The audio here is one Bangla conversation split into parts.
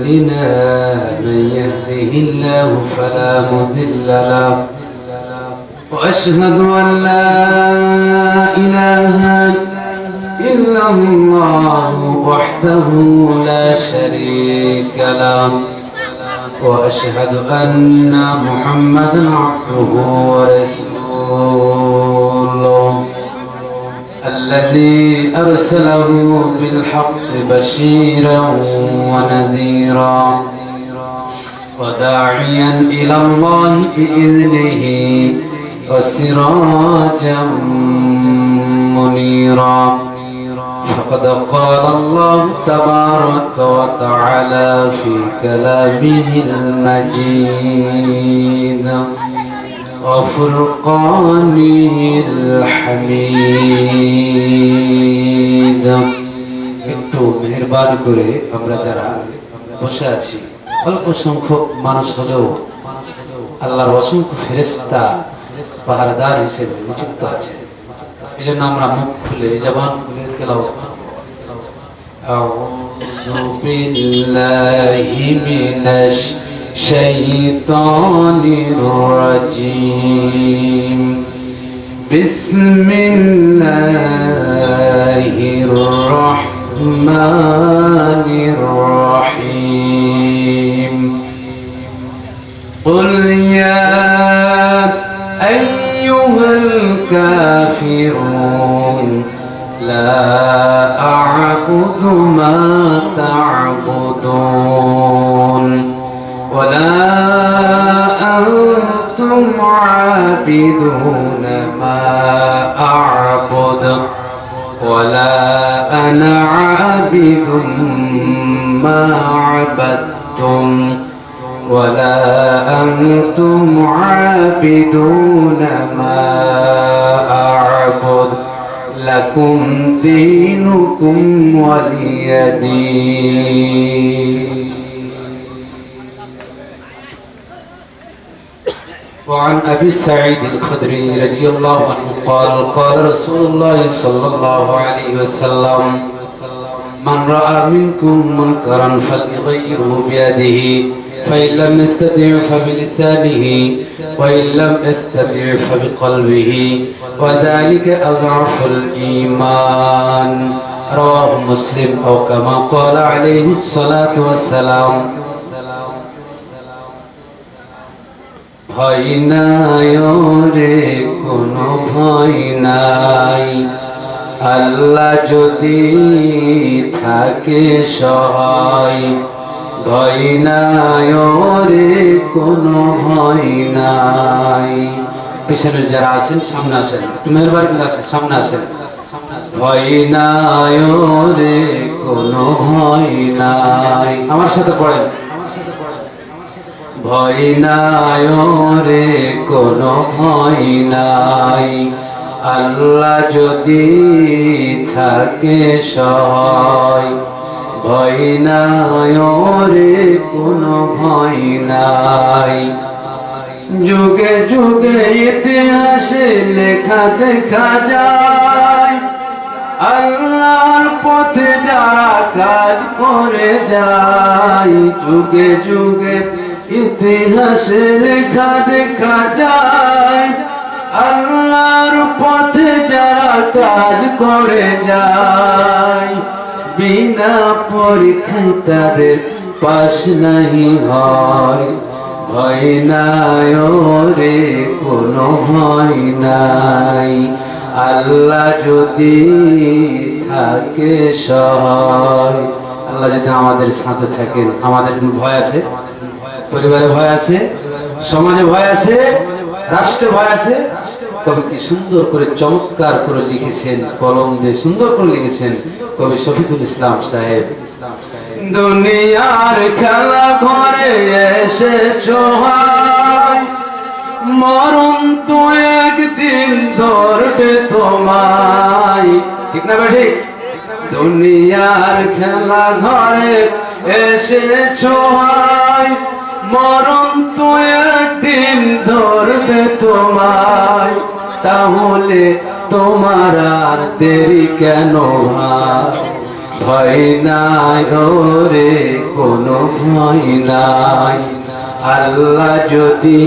أعمالنا من يهده الله فلا مضل له وأشهد أن لا إله إلا الله وحده لا شريك له وأشهد أن محمدا عبده ورسوله الذي أرسله بالحق بشيرا ونذيرا وداعيا إلى الله بإذنه وسراجا منيرا فقد قال الله تبارك وتعالى في كلامه المجيد وفرقانه الحميد একটু মেহেরবানি করে আমরা যারা বসে আছি অল্প সংখ্যক মানুষ হলেও আল্লাহর অসংখ্য ফেরেশতা পাহারাদার হিসেবে নিযুক্ত আছে এই জন্য আমরা মুখ খুলে জবান খুলে তেলাওয়াত আউযু বিল্লাহি মিনাশ শাইতানির রাজীম বিসমিল্লাহির রাহমানির রাহিম কুল ইয়া আইয়ুহাল কাফিরুন লা আ'বুদু মা তা'বুদুন ولا أنتم عابدون ما أعبد ولا أنا عابد ما عبدتم ولا أنتم عابدون ما أعبد لكم دينكم ولي دين وعن أبي سعيد الخدري رضي الله عنه قال قال رسول الله صلى الله عليه وسلم من رأى منكم منكرا فليغيره بيده فإن لم يستطع فبلسانه وإن لم يستطع فبقلبه وذلك أضعف الإيمان رواه مسلم أو كما قال عليه الصلاة والسلام ভয় নাই রে কোনো ভয় নাই আল্লাহ যদি থাকে সহায় ভয় নাই রে কোনো ভয় নাই পিছনে যারা আছেন সামনে আসেন মেহরবানি আছে সামনে আসেন ভয় নাই রে কোনো ভয় নাই আমার সাথে পড়েন ভয় নাই রে কোনো ভয় নাই আল্লাহ যদি থাকে সহায় ভয় নাই রে কোনো ভয় নাই যুগে যুগে ইতিহাসে লেখা দেখা যায় আল্লাহর পথে যারা কাজ করে যায় যুগে যুগে ইতিহাসে লেখা দেখা যায় আল্লাহর পথে যারা কাজ করে যায় বিনা পরীক্ষায় তাদের পাশ নাহি হয় ভয় নাই রে কোনো ভয় নাই আল্লাহ যদি থাকে সহায় আল্লাহ যদি আমাদের সাথে থাকেন আমাদের কোনো ভয় আছে পরিবারে ভয় আছে সমাজে ভয় আছে রাষ্ট্রে ভয় আছে কবি কি সুন্দর করে চমৎকার করে লিখেছেন কলম দিয়ে সুন্দর করে লিখেছেন কবি শফিকুল ইসলাম সাহেব দুনিয়ার খেলা ঘরে এসেছো হায় মরণ তো একদিন ধরবে তোমায় ঠিক না ঠিক দুনিয়ার খেলা ঘরে এসেছো হায় মরণ তো একদিন ধরবে তোমায় তাহলে তোমার আর দেরি কেন ভাই ভয় নাই ওরে কোনো ভয় নাই, আল্লাহ যদি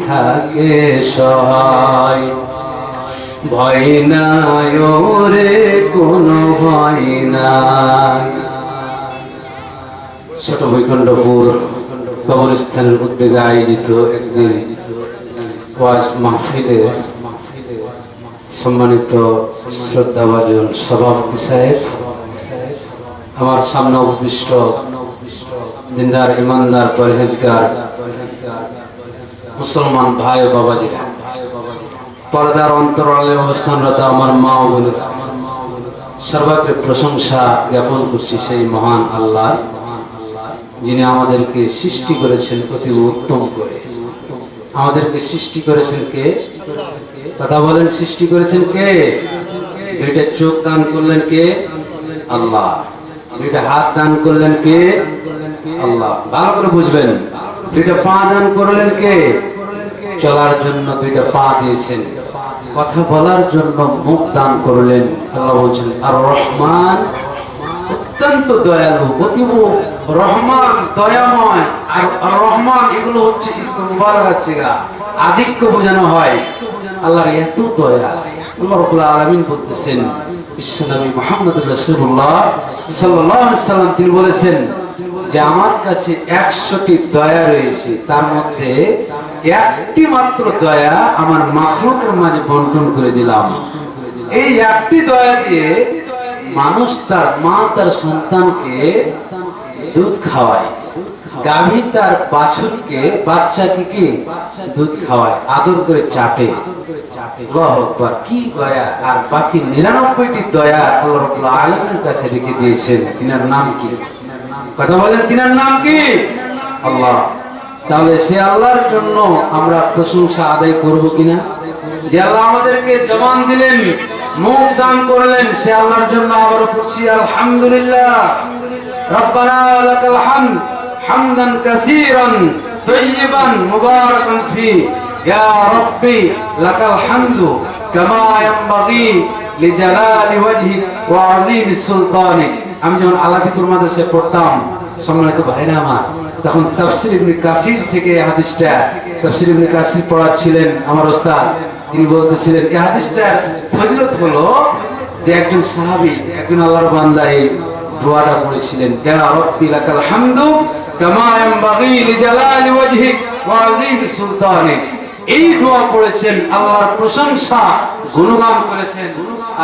থাকে সহায়। ভয় নাই ওরে কোনো ভয় নাই। ছোট বৈকুণ্ঠপুর কবরস্থানের উদ্যোগে আয়োজিত একদিন ওয়াজ মাহফিলে সম্মানিত শ্রদ্ধাভাজন সভাপতি সাহেব, আমার সামনে উপবিষ্ট দিনদার ইমানদার পরহেজগার মুসলমান ভাই ও বাবাজিরা, পর্দার অন্তরালে অবস্থানরত আমার মা ও বোনেরা, সর্বাগ্রে প্রশংসা জ্ঞাপন করছি সেই মহান আল্লাহ, যিনি আমাদেরকে সৃষ্টি করেছেন অতি উত্তম করে। আমাদেরকে সৃষ্টি করেছেন কে? কথা বলেন, সৃষ্টি করেছেন কে? দুইটা চোখ দান করলেন কে? আল্লাহ। দুইটা হাত দান করলেন কে? আল্লাহ। ভালো করে বুঝবেন। দুইটা পা দান করলেন কে? চলার জন্য দুইটা পা দিয়েছেন। কথা বলার জন্য মুখ দান করলেন। আল্লাহ বলছেন আর রহমান, অত্যন্ত দয়ালু, অতীব রহমান, দয়াময়। আর রহমান এগুলো হচ্ছে ইসমে মুবারক সিগা, আধিক্য বোঝানো হয়। আল্লাহর এত দয়া। আল্লাহ রাব্বুল আলামিন বলতেছেন, বিশ্বনবী মুহাম্মদ রাসূলুল্লাহ সাল্লাল্লাহু আলাইহি ওয়াসাল্লাম তিনি বলেছেন যে আমার কাছে 100টি দয়া রয়েছে, তার মধ্যে একটি মাত্র দয়া আমার মাখলুকের মাঝে বন্টন করে দিলাম। এই একটি দয়া দিয়ে মানুষ তার মা তার সন্তানকে দুধ খাওয়ায়, গাভী তার বাছুরকে বাচ্চাকে কি দুধ খাওয়ায়, আদর করে চাটে। আল্লাহু আকবার, কি দয়া! আর বাকি 99টি দয়া আল্লাহ রাব্বুল আলামিনের কাছে রেখে দিয়েছেন। তিনার নাম কি? কথা বলেন, তিনার নাম কি? আল্লাহ। তাহলে সে আল্লাহর জন্য আমরা প্রশংসা আদায় করব কিনা? যে আল্লাহ আমাদেরকে জবান দিলেন, মুখ দান করলেন, সে আল্লাহর জন্য আবার করছি আলহামদুলিল্লাহ। রব্বানা লাকাল হামদ হামদান কাসীরান তাইয়িবান মুবারাকান ফি, ইয়া রাব্বি লাকাল হামদু কামা ইয়ানবাগি লিজালালি ওয়াজহিক ওয়া আযীমি সুলতানিক। আমি যখন আলাদিপুর মাদ্রাসায় পড়তাম, সম্মানিত ভাইরা আমার, তখন তাফসীর ইবনে কাসির থেকে হাদিসটা, তাফসীর ইবনে কাসির পড়াচ্ছিলেন আমার ওস্তাদ। তিনি বলতেছিলেন এই হাদিসটার ফজিলত হলো যে একজন সাহাবী, একজন আল্লাহর বান্দা এই দোয়াটা পড়েছিলেন, ইয়া রাব্বি লাকাল হামদু কামা ইয়ানবাগি লিজালালি ওয়াজহিক ওয়া আযীমি সুলতানিক। এই দোয়া পড়েছেন, আল্লাহর প্রশংসা গুণগান করেছেন,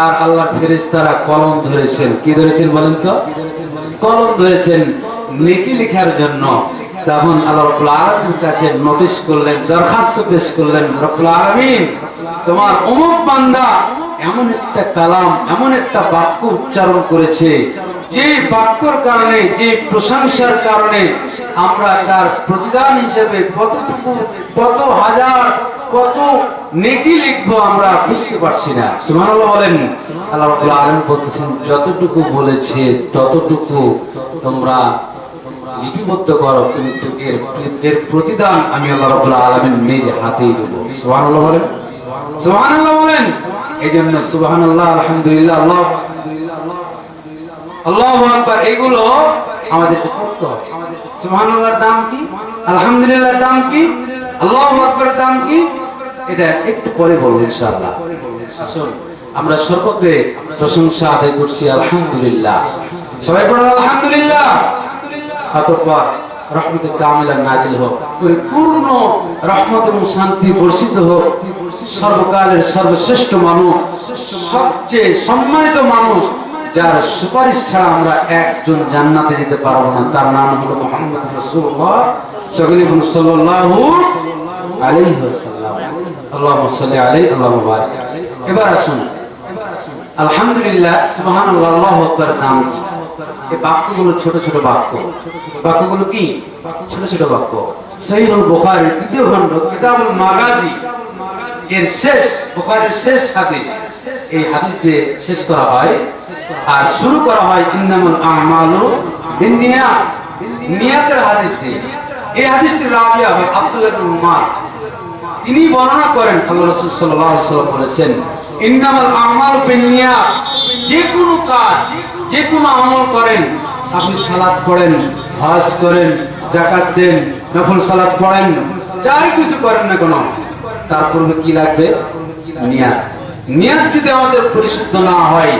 আর আল্লাহর ফেরেশতারা কলম ধরেছেন। কি ধরেছেন বলেন তো? কলম ধরেছেন নেকি লেখার জন্য। তখন আল্লাহ রাব্বুল আলামিনের কাছে নোটিশ করলেন, দরখাস্ত পেশ করলেন, রব্বুল আলামিন তোমার অমুক বান্দা এমন একটা কালাম, এমন একটা বাক্য উচ্চারণ করেছে, যে বাক্যর কারণে, যে প্রশংসার কারণে আমরা তার প্রতিদান হিসেবে কতটুকু, কত হাজার, কত নেকি লিখবো আমরা বুঝতে পারছি না। সুবহানাল্লাহ বলেন। আল্লাহ রাব্বুল আলামিন বলতেছেন যতটুকু বলেছে ততটুকু তোমরা লিপিবদ্ধ করো, কিন্তু এর প্রতিদান আমি আল্লাহ রাব্বুল আলামিন নিজ হাতেই দেব। সুবহানাল্লাহ বলেন, সুবহানাল্লাহ বলেন। এইজন্য সুবহানাল্লাহ, আলহামদুলিল্লাহ, আল্লাহু আকবার এগুলো আমাদেরকে করতে হবে। সুবহানাল্লাহর দাম কি? আলহামদুলিল্লাহর দাম কি? আল্লাহু আকবারের দাম কি? এটা একটু পরে বলবো ইনশাআল্লাহ। আসুন আমরা সর্বত্রে প্রশংসা আদায় করছি আলহামদুলিল্লাহ। সবাই বলুন আলহামদুলিল্লাহ। অতঃপর রহমতে কামিলা নাজিল হোক, পরিপূর্ণ রহমত এবং শান্তি বর্ষিত হোক সর্বকালের সর্বশ্রেষ্ঠ মানুষ, সবচেয়ে সম্মানিত মানুষ, যার সুপারিশ ছাড়া আমরা একজন জান্নাতে যেতে পারবো না, তার নাম হলো মুহাম্মদ রাসূলুল্লাহ সাল্লাল্লাহু আলাইহি ওয়াসাল্লাম। আল্লাহুম্মা সাল্লি আলাইহি আল্লাহুম্মা বারিক। এবার আসুন আলহামদুলিল্লাহ, সুবহানাল্লাহ, আল্লাহু আকবার দাম কি? এই বাক্যগুলো ছোট ছোট বাক্য। বাক্যগুলো কি? ছোট ছোট বাক্য। সহিহুল বুখারী তৃতীয় খণ্ড কিতাবুল মাগাজি এর শেষ, বুখারীর শেষ হাদিস, এই হাদিস দিয়ে শেষ করা হয় আর শুরু করা হয় ইন্নামাল আমালু বিন্নিয়াত, নিয়াতের হাদিস দিয়ে। এই হাদিসটি রাবী আব্দুল্লাহ ইবনে উমর তিনি বর্ণনা করেন, আল্লাহ রাসূল সাল্লাল্লাহু আলাইহি ওয়াসাল্লাম বলেছেন ইন্নামাল আমালু বিন্নিয়াত, যে কোনো কাজ যে কোনো আমল করেন, আপনি সালাত পড়েন, হজ করেন, যাকাত দেন, নফল সালাত পড়েন, যাই কিছু করেন না কেন, তার পূর্বে কি লাগবে? নিয়াত। নিয়াত যদি আমাদের পরিশুদ্ধ না হয়,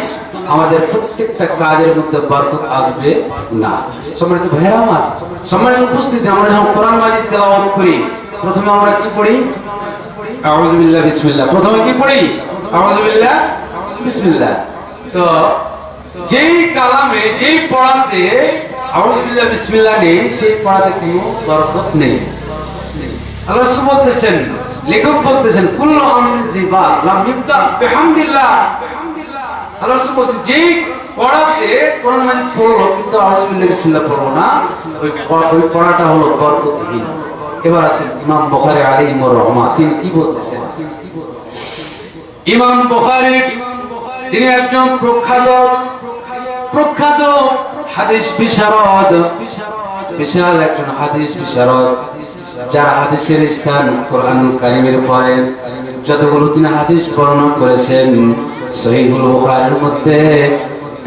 আমাদের প্রত্যেকটা কাজের মধ্যে বরকত আসবে না। সম্মানিত ভাইরা আমার, সম্মানিত উপস্থিতি, আমরা যখন কোরআন মাজিদ তেলাওয়াত করি, প্রথমে আমরা কি পড়ি? আউযু বিল্লাহ বিসমিল্লাহ। প্রথমে কি পড়ি? আউযু বিল্লাহ বিসমিল্লাহ। তো যেই কালামে, যেই পড়াতে আউযু বিল্লাহ বিসমিল্লাহ নেই, সেই পড়াতে কোনো বরকত নেই। আল্লাহ রাসূল বলতেছেন, লেখক বলতেছেন, কুল্লু আমরিন জিবা লাম ইবদা বিহামদিল্লাহ। আল্লাহ রাসূল বলেন, যেই পড়াতে কোরআন মাজিদ পড়লো কিন্তু আউযু বিল্লাহ বিসমিল্লাহ পড়লো না, ওই পড়াটা হলো বরকতহীন। এবার আসেন ইমাম বুখারী আলাইহির রহমাত, তিনি কি বলতেছেন? ইমাম বুখারী তিনি একজন প্রখ্যাত হাদিস বিশারদ, বিশাল একজন হাদিস বিশারদ, যার হাদিসের স্থান কোরআনুল কারীমের পরে। যতগুলো তিনি হাদিস বর্ণনা করেছেন, সহিহুল বুখারীর মধ্যে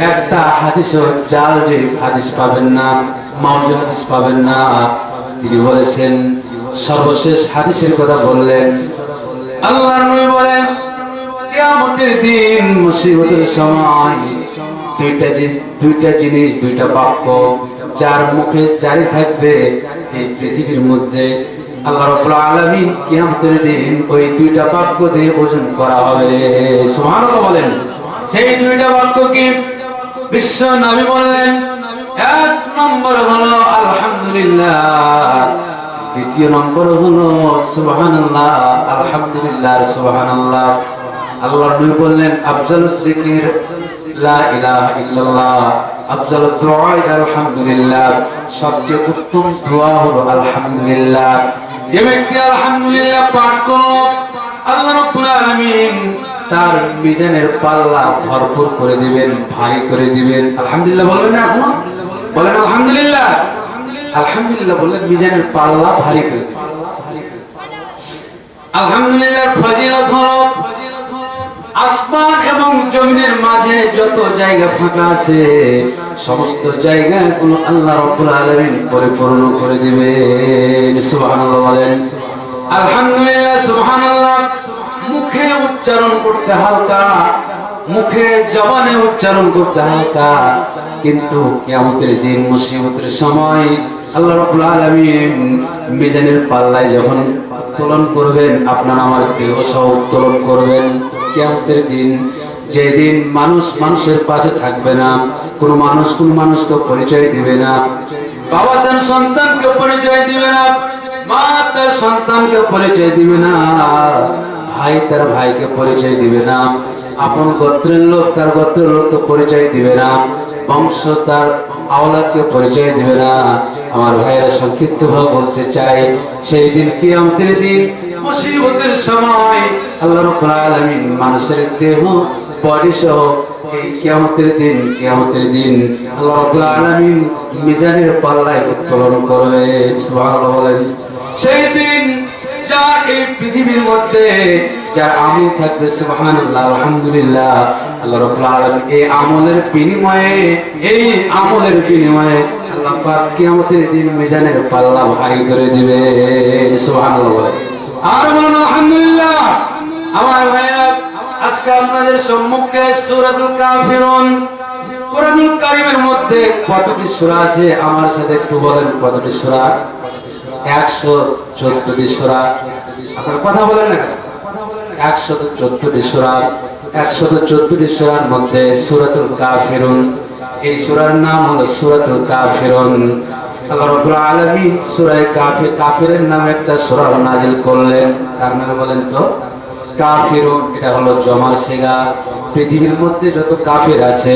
একটা হাদিসও জাল যে হাদিস পাবেন না, মাউজু হাদিস পাবেন না। তিনি বলেছেন, সর্বশেষ হাদিসের কথা বললেন, আল্লাহর নবী বলেন, কিয়ামতের দিন, মুসিবতের সময় দুইটা জিনিস, দুইটা বাক্য যার মুখে জারি থাকবে এই পৃথিবীর মধ্যে, আল্লাহ রাব্বুল আলামিন কিয়ামতের দিন ওই দুইটা বাক্য দিয়ে ওজন করা হবে। সুবহানাল্লাহ বলেন। সেই দুইটা বাক্য কি? বিশ্ব নবী বললেন, এক নম্বর হলো আলহামদুলিল্লাহ, দ্বিতীয় নম্বর হলো সুবহানাল্লাহ, আলহামদুলিল্লাহ, সুবহানাল্লাহ। আল্লাহর নবী বললেন, আফজালুজ জিকির লা ইলাহা ইল্লাল্লাহ, আফজালুদ দুআ আলহামদুলিল্লাহ, সবচেয়ে উত্তম দোয়া হলো আলহামদুলিল্লাহ। যে ব্যক্তি আলহামদুলিল্লাহ পাঠ করলো, আল্লাহ রাব্বুল আলামিন তার মিজানের পাল্লা ভরপুর করে দিবেন, ভারী করে দিবেন। আলহামদুলিল্লাহ বলবেন না? এখন বলেন আলহামদুলিল্লাহ। আলহামদুলিল্লাহ বললেন, মিজানের পাল্লা ভারী করে দিবেন। আলহামদুলিল্লাহ ফজিলত হলো, আসমান এবং জমিনের মাঝে যত জায়গা ফাঁকা আছে, সমস্ত জায়গাগুলো আল্লাহ রাব্বুল আলামিন পরিপূর্ণ করে দিবেন। সুবহানাল্লাহ বলেন। আলহামদুলিল্লাহ, সুবহানাল্লাহ মুখে উচ্চারণ করতে হালকা, মুখে জবানে উচ্চারণ করতে হালকা, কিন্তু কিয়ামতের দিন, মুসিবতের সময় আল্লাহ রাব্বুল আলামিন মিজানের পাল্লায় যখন উত্তোলন করবেন, আপনার আমার দেহ সহ উত্তোলন করবেন কিয়ামতের দিন, যেদিন মানুষ মানুষের পাশে থাকবে না, কোন মানুষকে পরিচয় দিবে না, বাবা তার সন্তানকে পরিচয় দিবে না, মা তার সন্তানকে পরিচয় দিবে না, ভাই তার ভাইকে পরিচয় দিবে না, আপন গোত্রের লোক তার গোত্রের লোককে পরিচয় দিবে না, বংশ তার আওলাদকে পরিচয় দিবে না। আমার ভাইয়েরা, সংক্ষিপ্ত ভাবে বলতে চাই, সেই দিন কিয়ামতের দিন, মুসিবতের সময় আল্লাহ রাব্বুল আলামিন মানুষের দেহ বডি সহ এই কিয়ামতের দিন আল্লাহ রাব্বুল আলামিন মিজানের পাল্লায় উত্তোলন করবে। সুবহানাল্লাহ বলেন। সেই দিন যা এই পৃথিবীর মধ্যে যার আমল থাকবে, সুবহানাল্লাহ, আলহামদুলিল্লাহ, আল্লাহ রাব্বুল আলামিন এই আমলের বিনিময়ে আল্লাহ পাক কিয়ামতের দিন মিজানের পাল্লা ভারী করে দিবে। সুবহানাল্লাহ। আর বলুন আলহামদুলিল্লাহ। আমার ভাইরা, আজকে আপনাদের সম্মুখে সূরাতুল কাফিরুন, কোরআনুল কারীমের মধ্যে কতটি সূরা আছে? আমার সাথে একটু বলেন, কতটি সূরা? 114টি সূরা। আপনারা কথা বলেন না? 114টি সূরা। 114টি সূরার মধ্যে সূরাতুল কাফিরুন, এই সূরার নাম হলো সূরাতুল কাফিরুন। আল্লাহ রাব্বুল আলামিন সূরা কাফিরের নামে একটা সূরা নাযিল করলেন। কার নামে বলেন তো? কাফিরুন। এটা হলো জমার সিগা। পৃথিবীর মধ্যে যত কাফির আছে,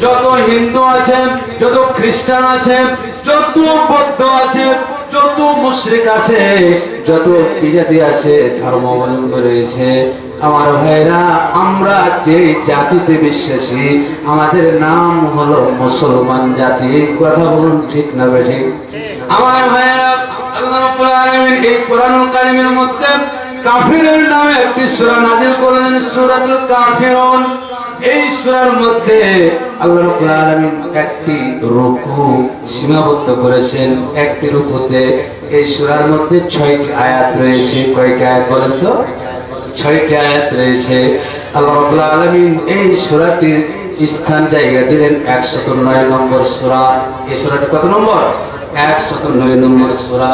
যত হিন্দু আছে, যত খ্রিস্টান আছে, যত বৌদ্ধ আছে, যত মুশরিক আছে, যত বিজাতি আছে, ধর্ম অবলম্বন রয়েছে, আমার ভাইরা, আমরা যে জাতিতে বিশ্বাসী, আমাদের নাম হলো মুসলমান জাতি। কথা বলুন, ঠিক না বেঠিক? আমার ভাইরা, আল্লাহ রাব্বুল আলামিন এই কোরআনুল কারীমের মধ্যে কাফিরের নামে একটি সূরা নাযিল করলেন, সূরাতুল কাফিরুন। এই সূরার মধ্যে আল্লাহ রাব্বুল আলামিন একটি রুকু সীমাবদ্ধ করেছেন। একটি রুকুতে এই সূরার মধ্যে 6টি আয়াত রয়েছে। কয়টি আয়াত বলেন তো? 6টি আয়াত রয়েছে। আল্লাহ রাব্বুল আলামিন এই সূরাটির স্থান জায়গা দিলেন 109 নম্বর সূরা। এই সূরাটি কত নম্বর? 109 নম্বর সূরা।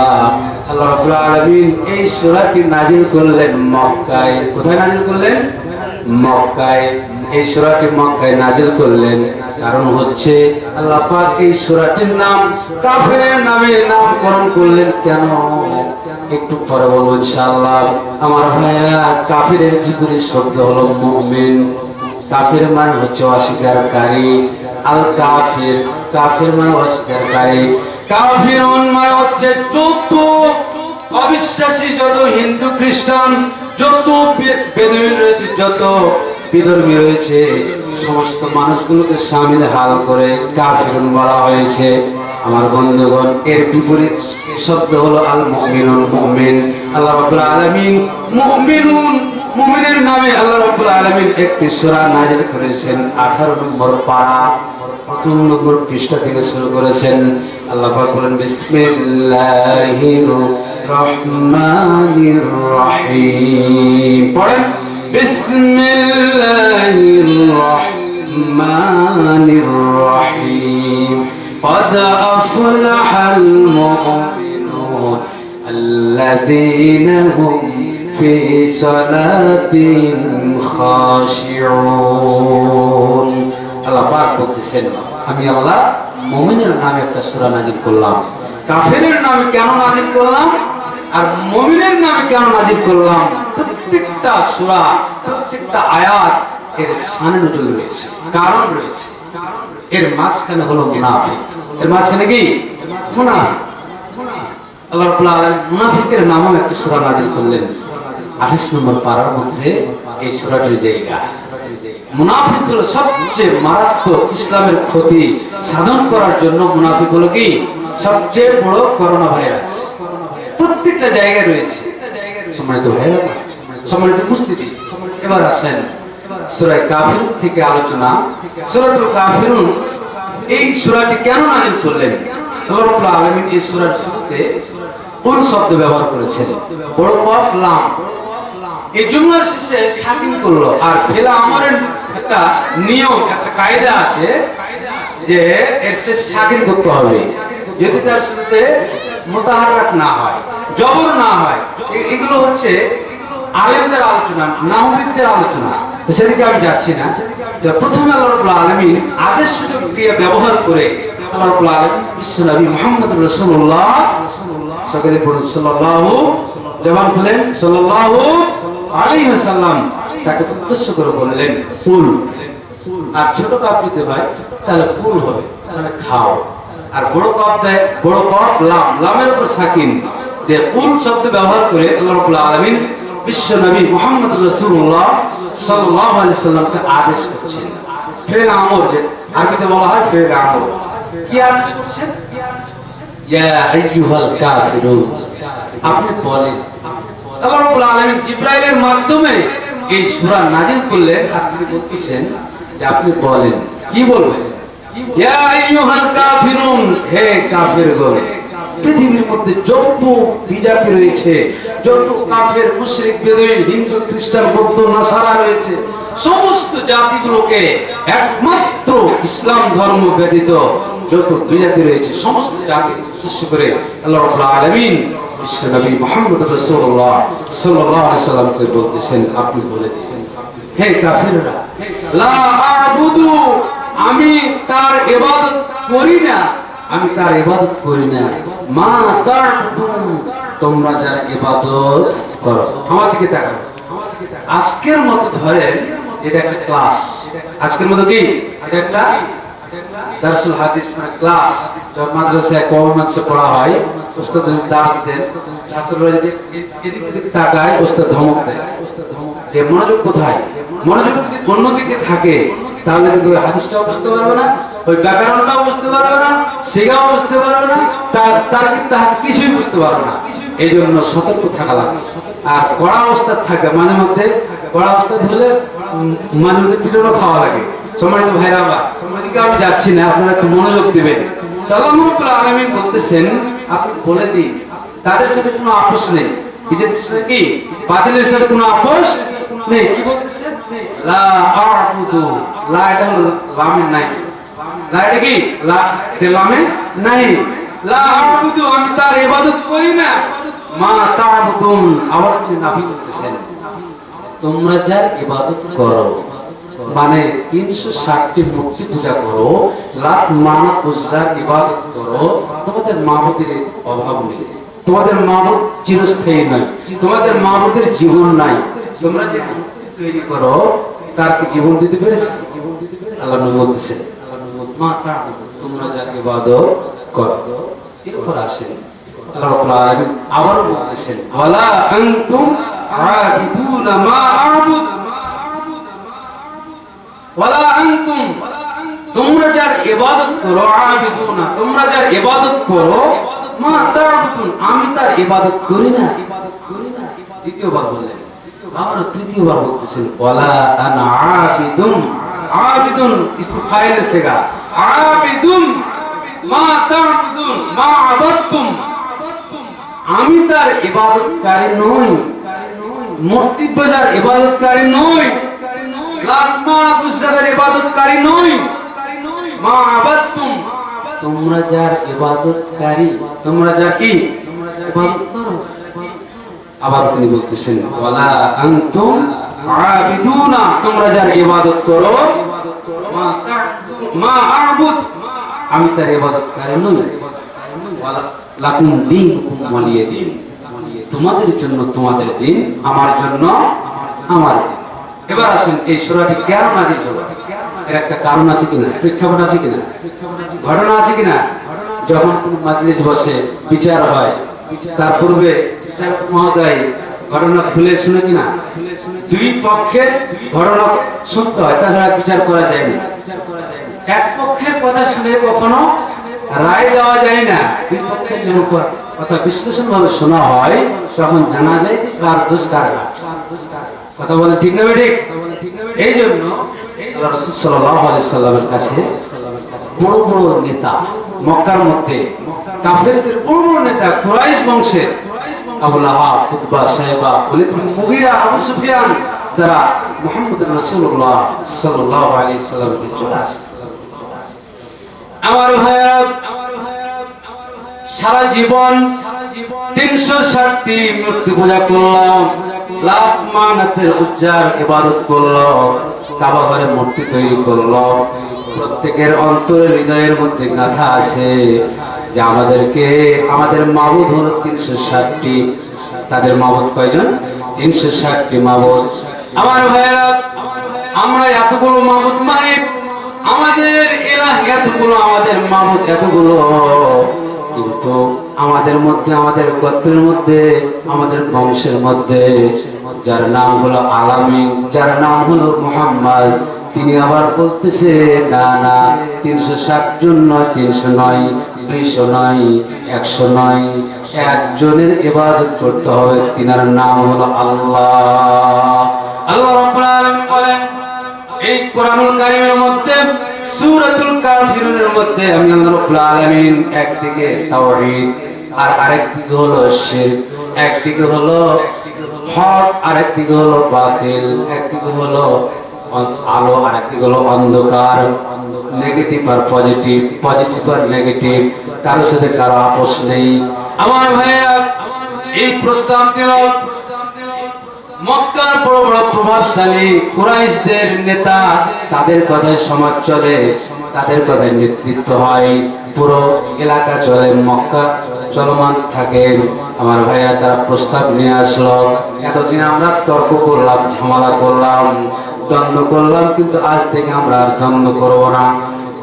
আল্লাহ রাব্বুল আলামিন এই সূরাটি নাযিল করলেন মক্কায়। কোথায় নাযিল করলেন? মক্কায়। এই সূরাটি মক্কায় নাযিল করলেন কারণ হচ্ছে আল্লাহ পাক এই সূরাটির নাম কাফিরের নামে নামকরণ করলেন কেন একটু পরে বলবো ইনশাআল্লাহ। আমার ভাইরা, কাফিরের বিপরীত শব্দ হলো মুমিন। কাফির মানে হচ্ছে অস্বীকারী। আল কাফির, কাফির মানে অস্বীকারী। কাফিরুন মানে হচ্ছে যত অবিশ্বাসী, যত হিন্দু খ্রিস্টান, যত বেদুইন রয়েছে, যত বিধর্মী রয়েছে, সমস্ত মানুষগুলোকে শামিল হাল করে কাফিরুন বলা হয়েছে। আমার বন্ধুগণ, এর বিপরীত শব্দ হলো আল মুমিনুন, মুমিন। আল্লাহ রাব্বুল আলামিন মুমিনুন, মুমিনের নামে আল্লাহ রাব্বুল আলামিন একটি সূরা নাযিল করেছেন। 18 নম্বর পারা, প্রথম নম্বর পৃষ্ঠা থেকে শুরু করেছেন। আল্লাহ পাক বলেন বিসমিল্লাহির রহমানির রহিম। পড়েন বিসমিল্লাহির রহমানির রহিম। قد أفلح المؤمنون الذين هم في صلاتهم خاشعون। আল্লাহ পাক বলতেছেন, আমি আল্লাহ মুমিনের নামে একটা সূরা নাযিল করলাম। কাফিরের নামে কেন নাযিল করলাম আর মুমিনের নামে কেন নাযিল করলাম? প্রত্যেকটা সূরা, প্রত্যেকটা আয়াত এর শানে নজুল রয়েছে, কারণ রয়েছে। এর মাঝখানে হলো মুনাফিক। এর মাঝখানে কি? মুনাফিক। আল্লাহ রাব্বুল আলামিন মুনাফিকের নামও একটা সূরা নাযিল করলেন। 28 নম্বর পারার মধ্যে এই সূরাটির জায়গা। মুনাফিক হলো সবচেয়ে মারাত্মক ইসলামের ক্ষতি সাধন করার জন্য। মুনাফিক হলো কি? সবচেয়ে বড় করোনা ভাইরাস। প্রত্যেকটা জায়গায় রয়েছে। সম্মানিত ভাইরা, সম্মানিত উপস্থিতি, এবার আসেন সূরা কাফির থেকে আলোচনা। সূরাতুল কাফিরুন, এই সূরাটি কেন নাযিল করলেন? আল্লাহ রাব্বুল আলামিন এই সূরার শুরুতে কোন শব্দ ব্যবহার করেছেন? বড় কফ লাম। এই জুমলার শেষে সাকিন করলো। আর ফেলা আমরের একটা নিয়ম, একটা কায়দা আছে যে এর শেষে সাকিন করতে হবে, যদি তার শুরুতে মুতাহাররাক না হয়, জবর না হয়। এগুলো হচ্ছে আলেমদের আলোচনা, নাহবিদের আলোচনা, সেদিকে আমি যাচ্ছি না। প্রথমে আল্লাহ রাব্বুল আলামিন আদেশ সূচক ক্রিয়া ব্যবহার করে আল্লাহ রাব্বুল আলামিন বিশ্বনবী মুহাম্মদ রাসূলুল্লাহ, সকলে পড়ুন সাল্লাল্লাহু, জবান খুলেন সাল্লাল্লাহু আলাইহি ওয়াসাল্লাম, তাকে উদ্দেশ্য করে বললেন কুল। আর ছোট কাপ দিতে হয় তাহলে কুল হবে, মানে খাও। আর বড় কাপ দেয়, বড় কাপ লাম, লামের উপর সাকিন দিয়ে কুল শব্দ ব্যবহার করে আল্লাহ রাব্বুল আলামিন বিশ্বনবী মুহাম্মদ রাসূলুল্লাহ সাল্লাল্লাহু আলাইহি ওয়াসাল্লামকে আদেশ করছেন। ফেল আমর, যে আরবিতে বলা হয় ফেল আমর। কি আদেশ করছেন? ইয়া আইয়ুহাল কাফিরুন, আপনি বলেন। আল্লাহ রাব্বুল আলামিন জিবরাইলের মাধ্যমে এই সূরা নাযিল করলেন। আর তিনি বলতেছেন যে আপনি বলেন। কি বলবেন? ইয়া আইয়ুহাল কাফিরুন, হে কাফিরগণ। পৃথিবীর মধ্যে যত বিজাতি রয়েছে, যত কাফের, মুশরিক, বেদুইন, হিন্দু, খ্রিস্টান, বৌদ্ধ, নাসারা রয়েছে, সমস্ত জাতিগুলোকে একমাত্র ইসলাম ধর্ম ব্যতীত যত বিজাতি রয়েছে সমস্ত জাতিকে উদ্দেশ্য করে আল্লাহ রাব্বুল আলামিন বিশ্বনবী মুহাম্মদ রাসূলুল্লাহ সাল্লাল্লাহু আলাইহি ওয়াসাল্লামকে বলতেছেন, আপনি বলে দিয়েছেন, হে কাফিররা, লা আ'বুদু, আমি তার ইবাদত করি না, আমি তার ইবাদত করি না, মা তা'বুদুন, তোমরা যারা ইবাদত করো। আমার দিকে তাকাও। আজকের মতো ধরেন এটা একটা ক্লাস। আজকের মতো কি? এটা একটা দারসুল হাদিস, মানে ক্লাস। যখন মাদ্রাসায় কওমাতে পড়া হয়, উস্তাদ দার্স দেন, ছাত্ররা যদি এদিক ওদিক তাকায়, উস্তাদ ধমক দেয় যে মনোযোগ কোথায়। মনোযোগ যদি অন্যদিকে থাকে তাহলে কিন্তু ওই হাদিসটাও বুঝতে পারবে না, ওই ব্যাকরণটাও বুঝতে পারবে না, সেটাও বুঝতে পারবে না, তার কিন্তু কিছুই বুঝতে পারবে না। এই জন্য সতর্ক থাকা লাগে। আর কড়া অবস্থা থাকে, মাঝে মধ্যে কড়া অবস্থা হলে মাঝে মধ্যে পিঠেও খাওয়া লাগে। সম্মানিত ভাইরা আমার, ওইদিকে আমি যাচ্ছি না, আপনারা একটু মনোযোগ দিবেন। আল্লাহ রাব্বুল আলামিন বলতেছেন, আপনি বলে দিন তাদের সাথে কোনো আপোষ নেই। কি বাতিলের সাথে কোনো আপোষ নেই। কি বলতেছেন? লা আ'বুদু, লা এটা লামে নাই, লা এটা কি লা লামে নাই। লা আ'বুদু, আমি তার ইবাদত করি না। মা তা'বুদুন, আবার কি নাফি করতেছেন, তোমরা যার ইবাদত করো, মানে 360টি মূর্তি পূজা করো, লাত মানাত উজ্জার ইবাদত করো, তোমাদের মাবুদের অভাব নেই, তোমাদের মাবুদ চিরস্থায়ী নয়, তোমাদের মাবুদের জীবন নাই। তোমরা যে মূর্তি তৈরি করো তার কি জীবন দিতে পেরেছে? আল্লাহ নবী বলতেছে, মা তা'বুদুন, তোমরা যার ইবাদত করো। এরপর আসেন আল্লাহ রাব্বুল আলামিন আবার বলতেছেন, ওয়ালা আনতুম আবিদুনা মা আ'বুদ, ওয়ালা আনতুম, তোমরা যার ইবাদত করো, আবিদুনা, তোমরা যার ইবাদত করো, মা তা'বুদুন, আমি তার ইবাদত করি না। দ্বিতীয়বার বললেন, আবার তৃতীয়বার বলতেছেন, ওয়ালা আনা আবিদুন, আবিদুন ইসমে ফাইলের সিগা, আবিদুন মা তা'বুদুন মা আবাদতুম, আমি তার ইবাদতকারী নই, মূর্তি পূজার ইবাদতকারী নই, লাত মানাত উজ্জার ইবাদতকারী নই। মা আবাদতুম, তোমরা যার ইবাদতকারী, তোমরা যার কি ইবাদত করো। আবার তিনি বলতেছেন, ওয়ালা আনতুম আবিদুনা, তোমরা যার ইবাদত করো, মা তা'বুদুন মা আ'বুদ, আমি তার ইবাদতকারী নই। ওয়ালা লাকুম দীনুকুম ওয়ালিয়া দীন, তোমাদের জন্য তোমাদের দিন, আমার জন্য আমার দিন। এবার আসেন, এই সূরাটি কেন নাযিল হলো? এর একটা কারণ আছে কিনা, প্রেক্ষাপট আছে কিনা, ঘটনা আছে কিনা? যখন কোন মাজলিস বসে, বিচার হয়, তার পূর্বে বিচারক মহোদয় ঘটনা খুলে শুনে কিনা, দুই পক্ষের ঘটনা শুনতে হয়, তাছাড়া বিচার করা যায় না। এক পক্ষের কথা শুনে কখনো রায় দেওয়া যায় না। দুই পক্ষের যখন কথা বিশ্লেষণ ভাবে শোনা হয়, তখন জানা যায় যে কার দোষ কার ঘাট। কথা বলে ঠিক না ঠিক? এই জন্য আল্লাহ রাসূল সাল্লাল্লাহু আলাইহি সাল্লামের কাছে বড় বড় নেতা, মক্কার মধ্যে কাফেরদের বড় বড় নেতা, কুরাইশ বংশের আবু লাহাব, উতবা, সাইবা, ওয়ালিদ বিন মুগীরা, আবু সুফিয়ান, তারা মুহাম্মদ রাসূলুল্লাহ সাল্লাল্লাহু আলাইহি সাল্লামকে চলে আসে। আমার ভাইরা, সারা জীবন 360টি মূর্তি পূজা করলাম, লাত মানাতের উজ্জার ইবাদত করলো, কাবা ঘরে মূর্তি তৈরি করলো। প্রত্যেকের অন্তরে হৃদয়ের মধ্যে গাথা আছে যে আমাদেরকে, আমাদের মাবুদ হলো 360টি। তাদের মাবুদ কয়জন? 360টি মাবুদ। আমার ভাইরা, আমরা এতগুলো মাবুদ মানে আমাদের ইলাহ এতগুলো, আমাদের মাবুদ এতগুলো, কিন্তু আমাদের মধ্যে, আমাদের গোত্রের মধ্যে, আমাদের বংশের মধ্যে যার নাম হলো আলামিন, যার নাম হলো মুহাম্মদ, তিনি আবার বলতেছে না না, 360 জন নয়, 300 নয়, 200 নয়, 100 নয়, একজনের ইবাদত করতে হবে, তিনার নাম হলো আল্লাহ। আল্লাহ রাব্বুল আলামিন বলেন এই কোরআনুল কারীমের মধ্যে, সূরাতুল কাফিরুনের মধ্যে, আমি আল্লাহ রাব্বুল আলামিন একদিকে তাওহীদ আর আরেকদিকে হলো শিরক, একদিকে হলো হক আরেকদিকে হলো বাতিল, একদিকে হলো আলো আরেকদিকে হলো অন্ধকার, নেগেটিভ আর পজিটিভ, পজিটিভ আর নেগেটিভ, কারোর সাথে কারো আপোষ নেই। আমার ভাইরা, এই প্রস্তাব দিল মক্কার বড় বড় প্রভাবশালী কুরাইশদের নেতা, তাদের কথায় সমাজ চলে, তাদের কথায় নেতৃত্ব হয়, পুরো এলাকা চলে, মক্কা চলমান থাকে। আমার ভাইয়া তারা প্রস্তাব নিয়ে আসলো। এতদিন আমরা তর্ক করলাম, ঝামেলা করলাম, দ্বন্দ্ব করলাম, কিন্তু আজ থেকে আমরা আর দ্বন্দ্ব করবো না।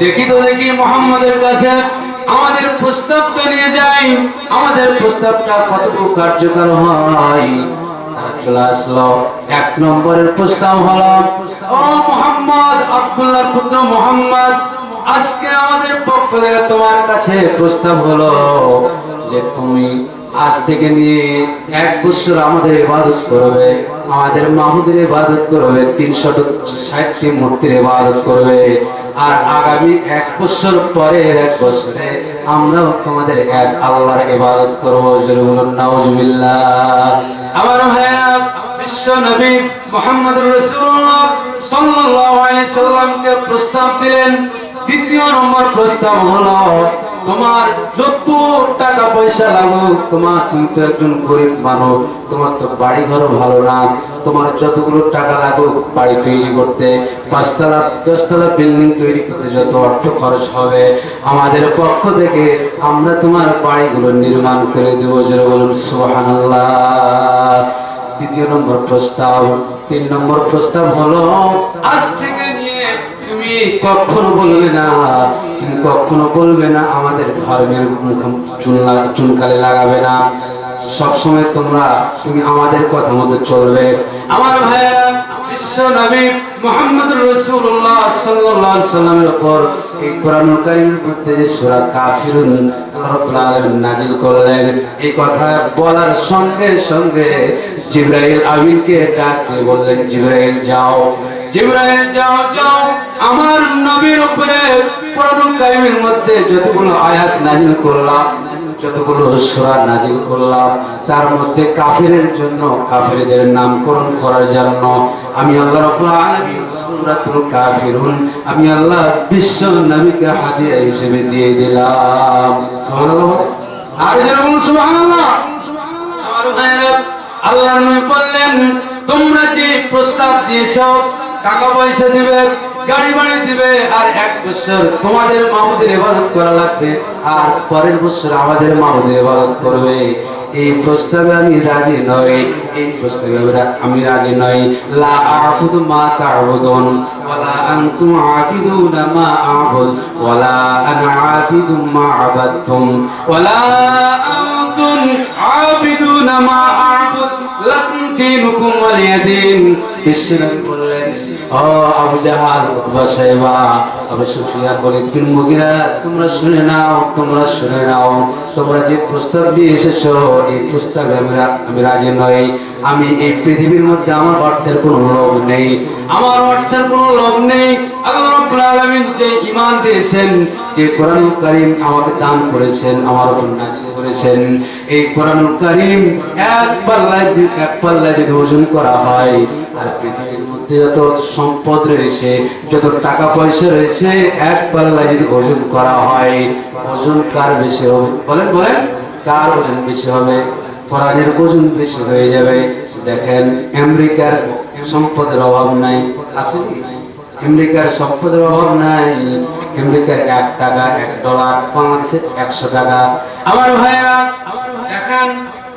দেখি তো দেখি মুহাম্মদের কাছে আমাদের প্রস্তাবটা নিয়ে যাই, আমাদের প্রস্তাবটা কতটুকু কার্যকর হয়। চলে আসলো। 1 নম্বরের প্রস্তাব হলো, ও মুহাম্মদ, আব্দুল্লাহর পুত্র মুহাম্মদ, আজকে আমাদের পক্ষ থেকে তোমার কাছে প্রস্তাব হলো যে তুমি আজ থেকে নিয়ে 1 বছর আমাদের ইবাদত করবে। আমাদের মাহমুদের ইবাদত করবে, 360টি মূর্তির ইবাদত করবে। আর আগামী 1 বছর পরের 1 বছরে আমরাও তোমাদের এক আল্লাহর ইবাদত করবো। জোরে বলুন নাউজুবিল্লাহ। আমার ভাইয়া, বিশ্ব নবী মুহাম্মদুর রাসূলুল্লাহ সাল্লাল্লাহু আলাইহি সাল্লামকে প্রস্তাব দিলেন। দ্বিতীয় নম্বর প্রস্তাব হলো, তোমার যত টাকা পয়সা লাগুক, তুমি তো একজন গরিব মানুষ, তোমার তো বাড়ি ঘর ভালো না, তোমার যতগুলো টাকা লাগুক বাড়ি তৈরি করতে, 5 তলা 10 তলা বিল্ডিং তৈরি করতে যত অর্থ খরচ হবে, আমাদের পক্ষ থেকে আমরা তোমার বাড়িগুলো নির্মাণ করে দেবো। জোরে বলুন সুবহানাল্লাহ। দ্বিতীয় নম্বর প্রস্তাব। 3 নম্বর প্রস্তাব হলো, আজ থেকে নিয়ে তুমি কখনো বলবে না আমাদের ধর্মের চুনকালে লাগাবে না, সবসময় তুমি আমাদের কথা মতো চলবে। আমার ভাইয়া, বিশ্ব নবী মুহাম্মদুর রাসূলুল্লাহ সাল্লাল্লাহু আলাইহি সাল্লামের উপর এই কোরআনুল কারীমের মধ্যে যে সূরা কাফিরুন আল্লাহ রাব্বুল আলামিন নাযিল করলেন, এই কথা বলার সঙ্গে সঙ্গে জিবরাইল আমিনকে ডাক দিয়ে বললেন, জিবরাইল যাও, যাও আমার নবীর উপরে কোরআনুল কারীমের মধ্যে যতগুলো আয়াত নাযিল করলাম, যতগুলো সূরা নাযিল করলাম, তার মধ্যে কাফিরের জন্য, কাফিরদের নামকরণ করার জন্য আমি আল্লাহ রাব্বুল আলামিন সূরাতুল কাফিরুন আমি আল্লাহ বিশ্ব নবীকে হাদিয়া হিসেবে দিয়ে দিলাম। সুবহানাল্লাহ। আর যেরকম সুবহানাল্লাহ। আমার ভাইরা, আল্লাহর নবী বললেন, তোমরা যে প্রস্তাব দিয়েছো, টাকা পয়সা দিবে, গাড়ি বাড়ি দিবে, আর 1 বছর তোমাদের মাহমুদের ইবাদত করা লাগবে, আর পরের বছর আমাদের মাহমুদের ইবাদত করবে, এই প্রস্তাবে আমি রাজি নই, এই প্রস্তাবে আমি রাজি নই। লা আ'বুদু মা তা'বুদুন ওয়ালা আনতুম আ'বিদুনা মা আ'বুদ ওয়ালা আনা আ'বিদু মা আ'বাদতুম ওয়ালা আনতুম আ'বিদুনা মা আ'বুদ লাকুম দীনুকুম ওয়ালিয়া দীন। বিশ্বনবী বললেন, ও আবু জাহাল, উতবা, সাইবা, আবু সুফিয়ান, ওয়ালিদ বিন মুগীরা, তোমরা শুনে নাও, তোমরা যে প্রস্তাব দিয়ে এসেছো, এই প্রস্তাবে আমি রাজি নই। আমি এই পৃথিবীর মধ্যে আমার অর্থের কোনো লোভ নেই, আল্লাহ রাব্বুল আলামিন যে ঈমান দিয়েছেন, যে কোরআনুল কারীম আমাকে দান করেছেন, আমার উপর নাযিল করেছেন, এই কোরআনুল কারীম এক পাল্লায় যদি ওজন করা হয়, আর পৃথিবীর মধ্যে যত সম্পদ রয়েছে, যত টাকা পয়সা রয়েছে, এক পাল্লায় যদি ওজন করা হয়, ওজন কার বেশি হবে? বলেন কার ওজন বেশি হবে? কোরআনের ওজন বেশি হয়ে যাবে। দেখেন, আমেরিকার সম্পদের অভাব নাই, আছে কি? আমেরিকার সম্পদের অভাব নাই। আমেরিকার 1 টাকা, 1 ডলার, বাংলাদেশের 100 টাকা। আমার ভাইয়েরা, দেখেন,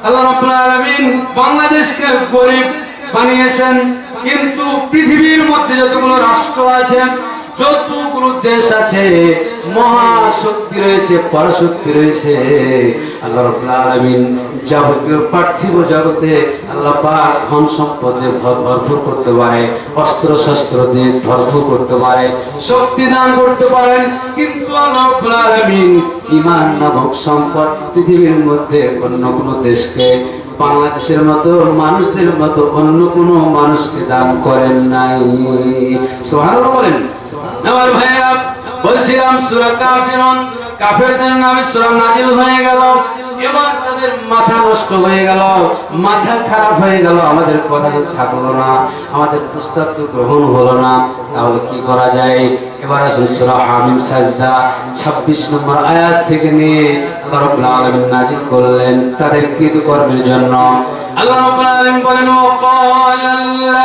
আল্লাহ রাব্বুল আলামিন বাংলাদেশকে গরিব বানিয়েছেন, কিন্তু পৃথিবীর মধ্যে যতগুলো রাষ্ট্র আছে, যতগুলো দেশ আছে, মহাশক্তি রয়েছে, পরাশক্তি রয়েছে, আল্লাহ রাব্বুল আলামিন যাবতীয় পার্থিব জগতে আল্লাহ পাক ধন সম্পদে ভরপুর করতে পারে, অস্ত্র শস্ত্র দিয়ে ভরপুর করতে পারে, শক্তি দান করতে পারেন, কিন্তু আল্লাহ রাব্বুল আলামিন ঈমান নামক সম্পদ পৃথিবীর মধ্যে অন্য কোনো দেশকে, বাংলাদেশের মতো মানুষদের মতো অন্য কোনো মানুষকে দান করেন নাই। সুবহানাল্লাহ বলেন। আমার ভাইয়া, বলছিলাম সূরা কাফিরুন, কাফেরদের নামে সূরা নাযিল হয়ে গেল, এবার তাদের মাথা নষ্ট হয়ে গেল, মাথা খারাপ হয়ে গেল, আমাদের কথা তো থাকলো না, আমাদের প্রস্তাব তো গ্রহণ হলো না, তাহলে কি করা যায়? এবার আসুন সূরা হামিম সাজদা 26 নম্বর আয়াত থেকে নিয়ে আল্লাহ রাব্বুল আলামিন নাযিল করলেন তাদের কৃতকর্মের জন্য। আল্লাহ রাব্বুল আলামিন বলেন, ওয়াকালাল্লাযীনা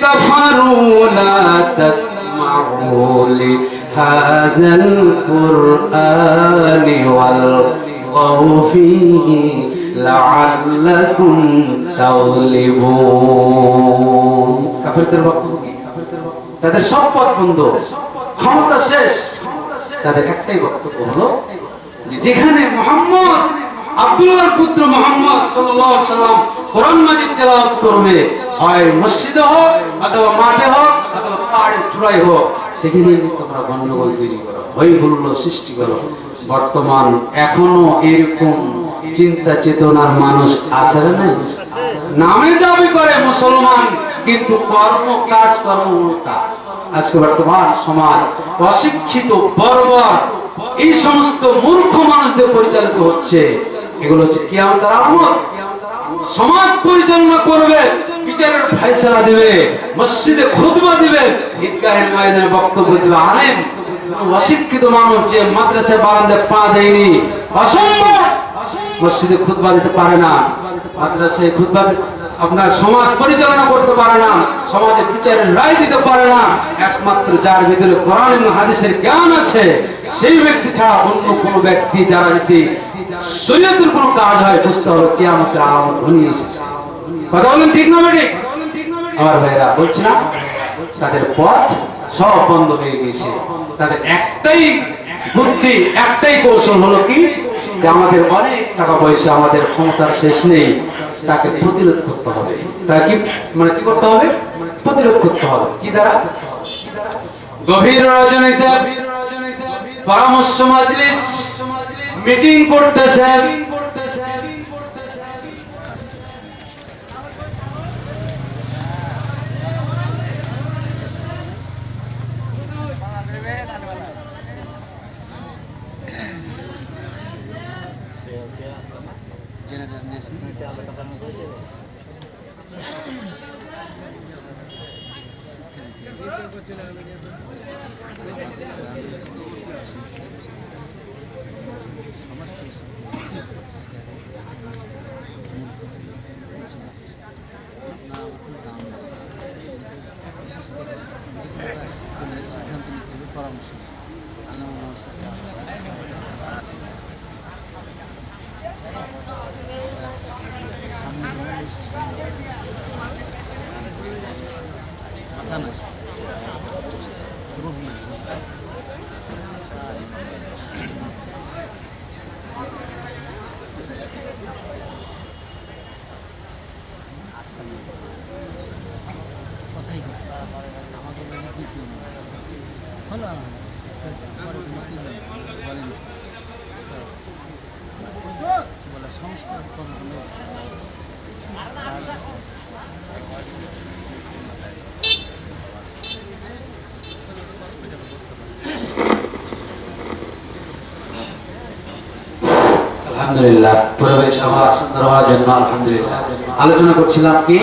কাফারু লা তাসমাউ লিহাযাল কুরআনি ওয়ালগাউ ফীহি লাআল্লাকুম তাগলিবুন। কাফেরদের বক্তব্য কি? তাদের সব পথ বন্ধ, ক্ষমতা শেষ, তাদের একটাই বক্তব্য হলো, যেখানে মুহাম্মদ আব্দুল্লাহর পুত্র মুহাম্মদ সাল্লাল্লাহু আলাইহি সাল্লাম কোরআন মাজিদ তেলাওয়াত করবে, হয় মসজিদে হোক অথবা মাঠে হোক অথবা পাহাড়ের চূড়ায় হোক, সেখানে তোমরা গন্ডগোল তৈরি করো, হই হুল্লোড় সৃষ্টি করো। বর্তমান এখনো এরকম চিন্তা চেতনার মানুষ আছে না? নাই? নামে দাবি করে মুসলমান, কিন্তু কর্ম কাজ কর্ম উল্টা। আজকে বর্তমান সমাজ অশিক্ষিত, বর্বর, এই সমস্ত মূর্খ মানুষদের পরিচালিত হচ্ছে। এগুলো হচ্ছে কিয়ামতের আলামত। সমাজ পরিচালনা করবে, বিচারের ফয়সালা দিবে, মসজিদে খুতবা দিবে, ঈদগাহের ময়দানে বক্তব্য দিবে আলেম। অশিক্ষিত মানুষ যে মাদ্রাসায় বারান্দায় পা দেয়নি, অসম্ভব, মসজিদে খুতবা দিতে পারে না, মাদ্রাসায় খুতবা আপনার সমাজ পরিচালনা করতে পারে না, সমাজে বিচারের রায় দিতে পারে না। একমাত্র যার ভিতরে কোরআন এবং হাদিসের জ্ঞান আছে, সেই ব্যক্তি ছাড়া অন্য কোনো ব্যক্তি যারা যদি শরীয়তের কোনো কাজ হয়, বুঝতে হবে কিয়ামতের আলামত ঘনিয়ে এসেছে। কথা বলেন ঠিক না ঠিক? আমার ভাইরা বলছি না, তাদের পথ সব বন্ধ হয়ে গেছে। তাদের একটাই বুদ্ধি, একটাই কৌশল হলো কি, যে আমাদের অনেক টাকা পয়সা, আমাদের ক্ষমতার শেষ নেই, তাকে প্রতিরোধ করতে হবে। তাকে মানে কি করতে হবে? প্রতিরোধ করতে হবে। কি দ্বারা? গভীর রজনীতে পরামর্শ মাজলিস, মিটিং করতেছেন, আলহামদুলিল্লাহ, পরিবেশ আমার সুন্দর হওয়ার জন্য আলহামদুলিল্লাহ। আলোচনা করছিলাম কি,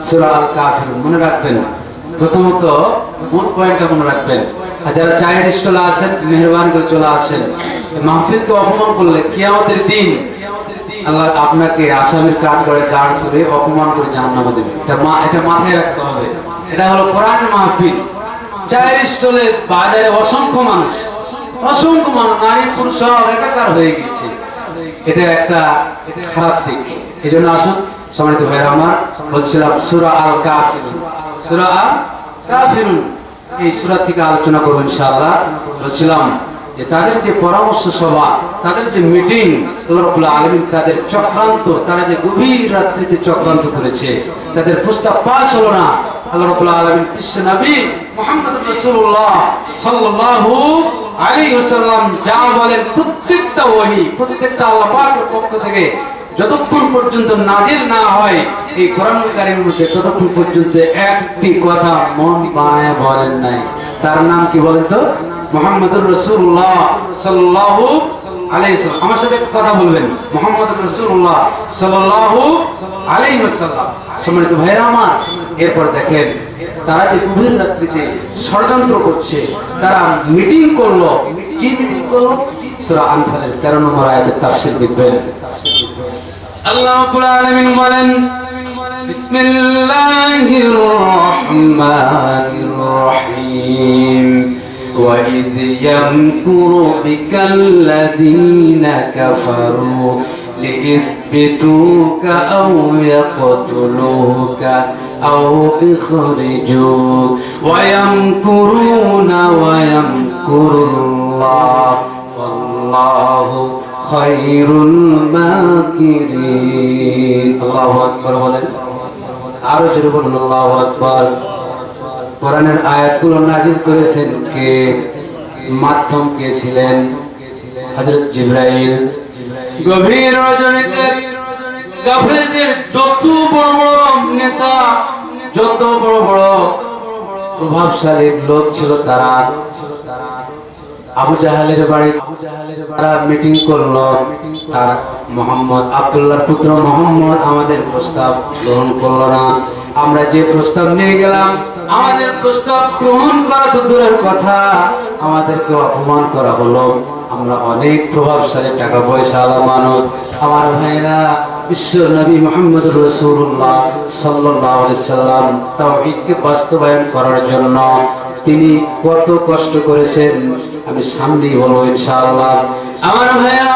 সূরা আল কাফিরুন। মনে রাখবেন, প্রথমত মূল পয়েন্টটা মনে রাখবেন। আর যারা চায়ের স্টলে আছেন, মেহরবানি করে চলে আসেন। মাহফিলকে অপমান করলে কিয়ামতের দিন আল্লাহ আপনাকে আসামির কাঠ করে দাঁড় করে অপমান করে জাহান্নামে দেবে। এটা মাথায় রাখতে হবে। এটা হলো কোরআনের মাহফিল। চায়ের স্টলে বাজারে অসংখ্য মানুষ, নারী পুরুষ সব একাকার হয়ে গেছে। এটা একটা খারাপ দিক। এই জন্য আসুন সম্মানিত ভাইরা আমার, বলছিলাম সূরা আল কাফিরুন, সূরা আল কাফিরুন, এই সূরা থেকে আলোচনা করব ইনশাআল্লাহ। বলছিলাম যে তাদের যে পরামর্শ সভা, তাদের যে মিটিং, আল্লাহ রাব্বুল আলামিন তাদের চক্রান্ত, তারা যে গভীর রাত্রিতে চক্রান্ত করেছে, তাদের প্রস্তাব পাস হলো না। আল্লাহ রাব্বুল আলামিন বিশ্ব নবী মুহাম্মদ রাসূলুল্লাহ সাল্লাল্লাহু আলাইহি ওয়াসাল্লাম যা বলেন, প্রত্যেকটা ওহী, প্রত্যেকটা আল্লাহ পাকের পক্ষ থেকে যতক্ষণ পর্যন্ত নাজিল না হয় এই কোরআন কারীমের মধ্যে, ততক্ষণ পর্যন্ত একটি কথা মন বানায় বলেন নাই। তার নাম কি বলেন তো? মুহাম্মদুর রাসূলুল্লাহ সাল্লাল্লাহু আলাইহি ওয়াসাল্লাম। আমার সাথে কথা বলবেন, মুহাম্মদুর রাসূলুল্লাহ সাল্লাল্লাহু আলাইহি ওয়াসাল্লাম। সম্মানিত ভাইরা আমার, এরপর দেখেন তারা যে গভীর রাত্রিতে ষড়যন্ত্র করছে, তারা মিটিং করলো। কি মিটিং করলো? সূরা আনফালের 13 নম্বর আয়াতের তাফসীর দেখবেন। আল্লাহ রাব্বুল আলামিন বলেন, বিসমিল্লাহির রহমানির রহিম, وَإِذْ يَمْكُرُ بِكَ الَّذِينَ كَفَرُوا لِيُثْبِتُوكَ أَوْ يَقْتُلُوكَ أَوْ يُخْرِجُوكَ وَيَمْكُرُونَ وَيَمْكُرُ اللَّهُ وَاللَّهُ خَيْرُ الْمَاكِرِينَ। আল্লাহু আকবার বলেন, আরো জোরে বলুন আল্লাহু আকবার। কোরআনের আয়াতগুলো নাযিল করেছেন কে? মাধ্যম কে ছিলেন? হযরত জিবরাইল। গভীর রজনীতে কাফেরদের যত বড় বড় নেতা, যত বড় বড় প্রভাবশালী লোক ছিল, তারা আবু জাহেলের বাড়ি মিটিং করলো। তার মোহাম্মদ আব্দুল্লাহর পুত্র মোহাম্মদ আমাদের প্রস্তাব গ্রহণ করলো না। আমরা যে প্রস্তাব নিয়ে গেলাম, আমাদের প্রস্তাব গ্রহণ করা তো দূরের কথা, আমাদেরকে অপমান করা হলো। আমরা অনেক প্রভাবশালী, টাকা পয়সাওয়ালা মানুষ। আমার ভাইরা, বিশ্ব নবী মুহাম্মদ রাসূলুল্লাহ সাল্লাল্লাহু আলাইহি সাল্লাম তাওহীদকে বাস্তবায়ন করার জন্য তিনি কত কষ্ট করেছেন আমি সামনেই বলবো ইনশাআল্লাহ। আমার ভাইরা,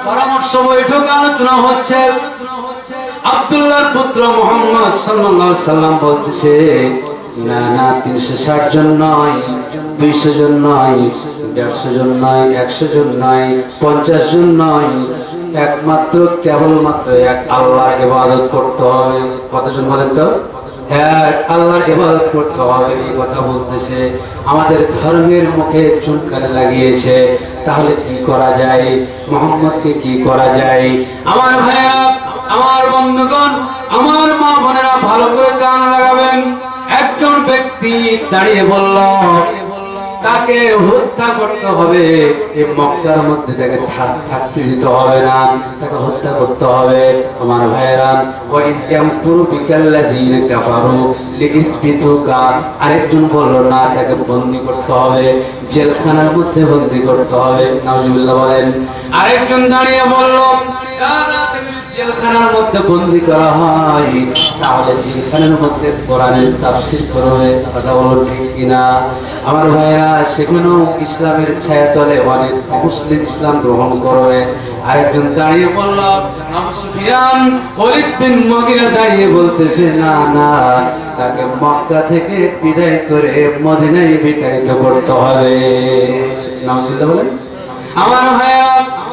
পরামর্শ বৈঠক আলোচনা হচ্ছে। আব্দুল্লাহর পুত্র মুহাম্মদ সাল্লাল্লাহু আলাইহি সাল্লাম বলতেছে, না না, 360 জন নয়, 200 জন নয়, 150 জন নয়, 100 জন নয়, 50 জন নয়, একমাত্র কেবলমাত্র এক আল্লাহর ইবাদত করতে হবে। কতজন বলেন তো? এক আল্লাহর ইবাদত করতে হবে, এই কথা বলতেছে। আমাদের ধর্মের মুখে চুনকানি লাগিয়েছে। তাহলে কি করা যায়? মুহাম্মদকে কি করা যায়? আমার ভাইরা, আমার বন্ধুগণ, আমার মা বোনেরা, ভালো করে কান লাগাবেন। একজন ব্যক্তি দাঁড়িয়ে বলল, তাকে হত্যা করতে হবে, এই মক্কার মধ্যে তাকে থাকতে দিতে হবে না, তাকে হত্যা করতে হবে। আমার ভাইরা, ওই ইয়ামকুরু বিকাল্লাযীনা কাফারু লিইসবিতুকা। আরেকজন বলল, না, তাকে বন্দী করতে হবে, জেলখানার মধ্যে বন্দী করতে হবে। নাউজুবিল্লাহ বলেন। আরেকজন দাঁড়িয়ে বলল, জেলখানার মধ্যে বন্দী করা হয়, তাহলে জেলখানার মধ্যে কোরআনের তাফসীর করবে। কথা বলুন ঠিক কিনা? আমার ভাইরা, সেখানেও ইসলামের ছায়াতলে অনেক মুসলিম ইসলাম গ্রহণ করবে। আরেকজন দাঁড়িয়ে বলল, আবু সুফিয়ান, খালিদ বিন মুগীরা দাঁড়িয়ে বলতেছে, না না, তাকে মক্কা থেকে বিদায় করে মদিনায় বিতাড়িত করতে হবে। নাউজুবিল্লাহ বলেন। আমার ভাইরা,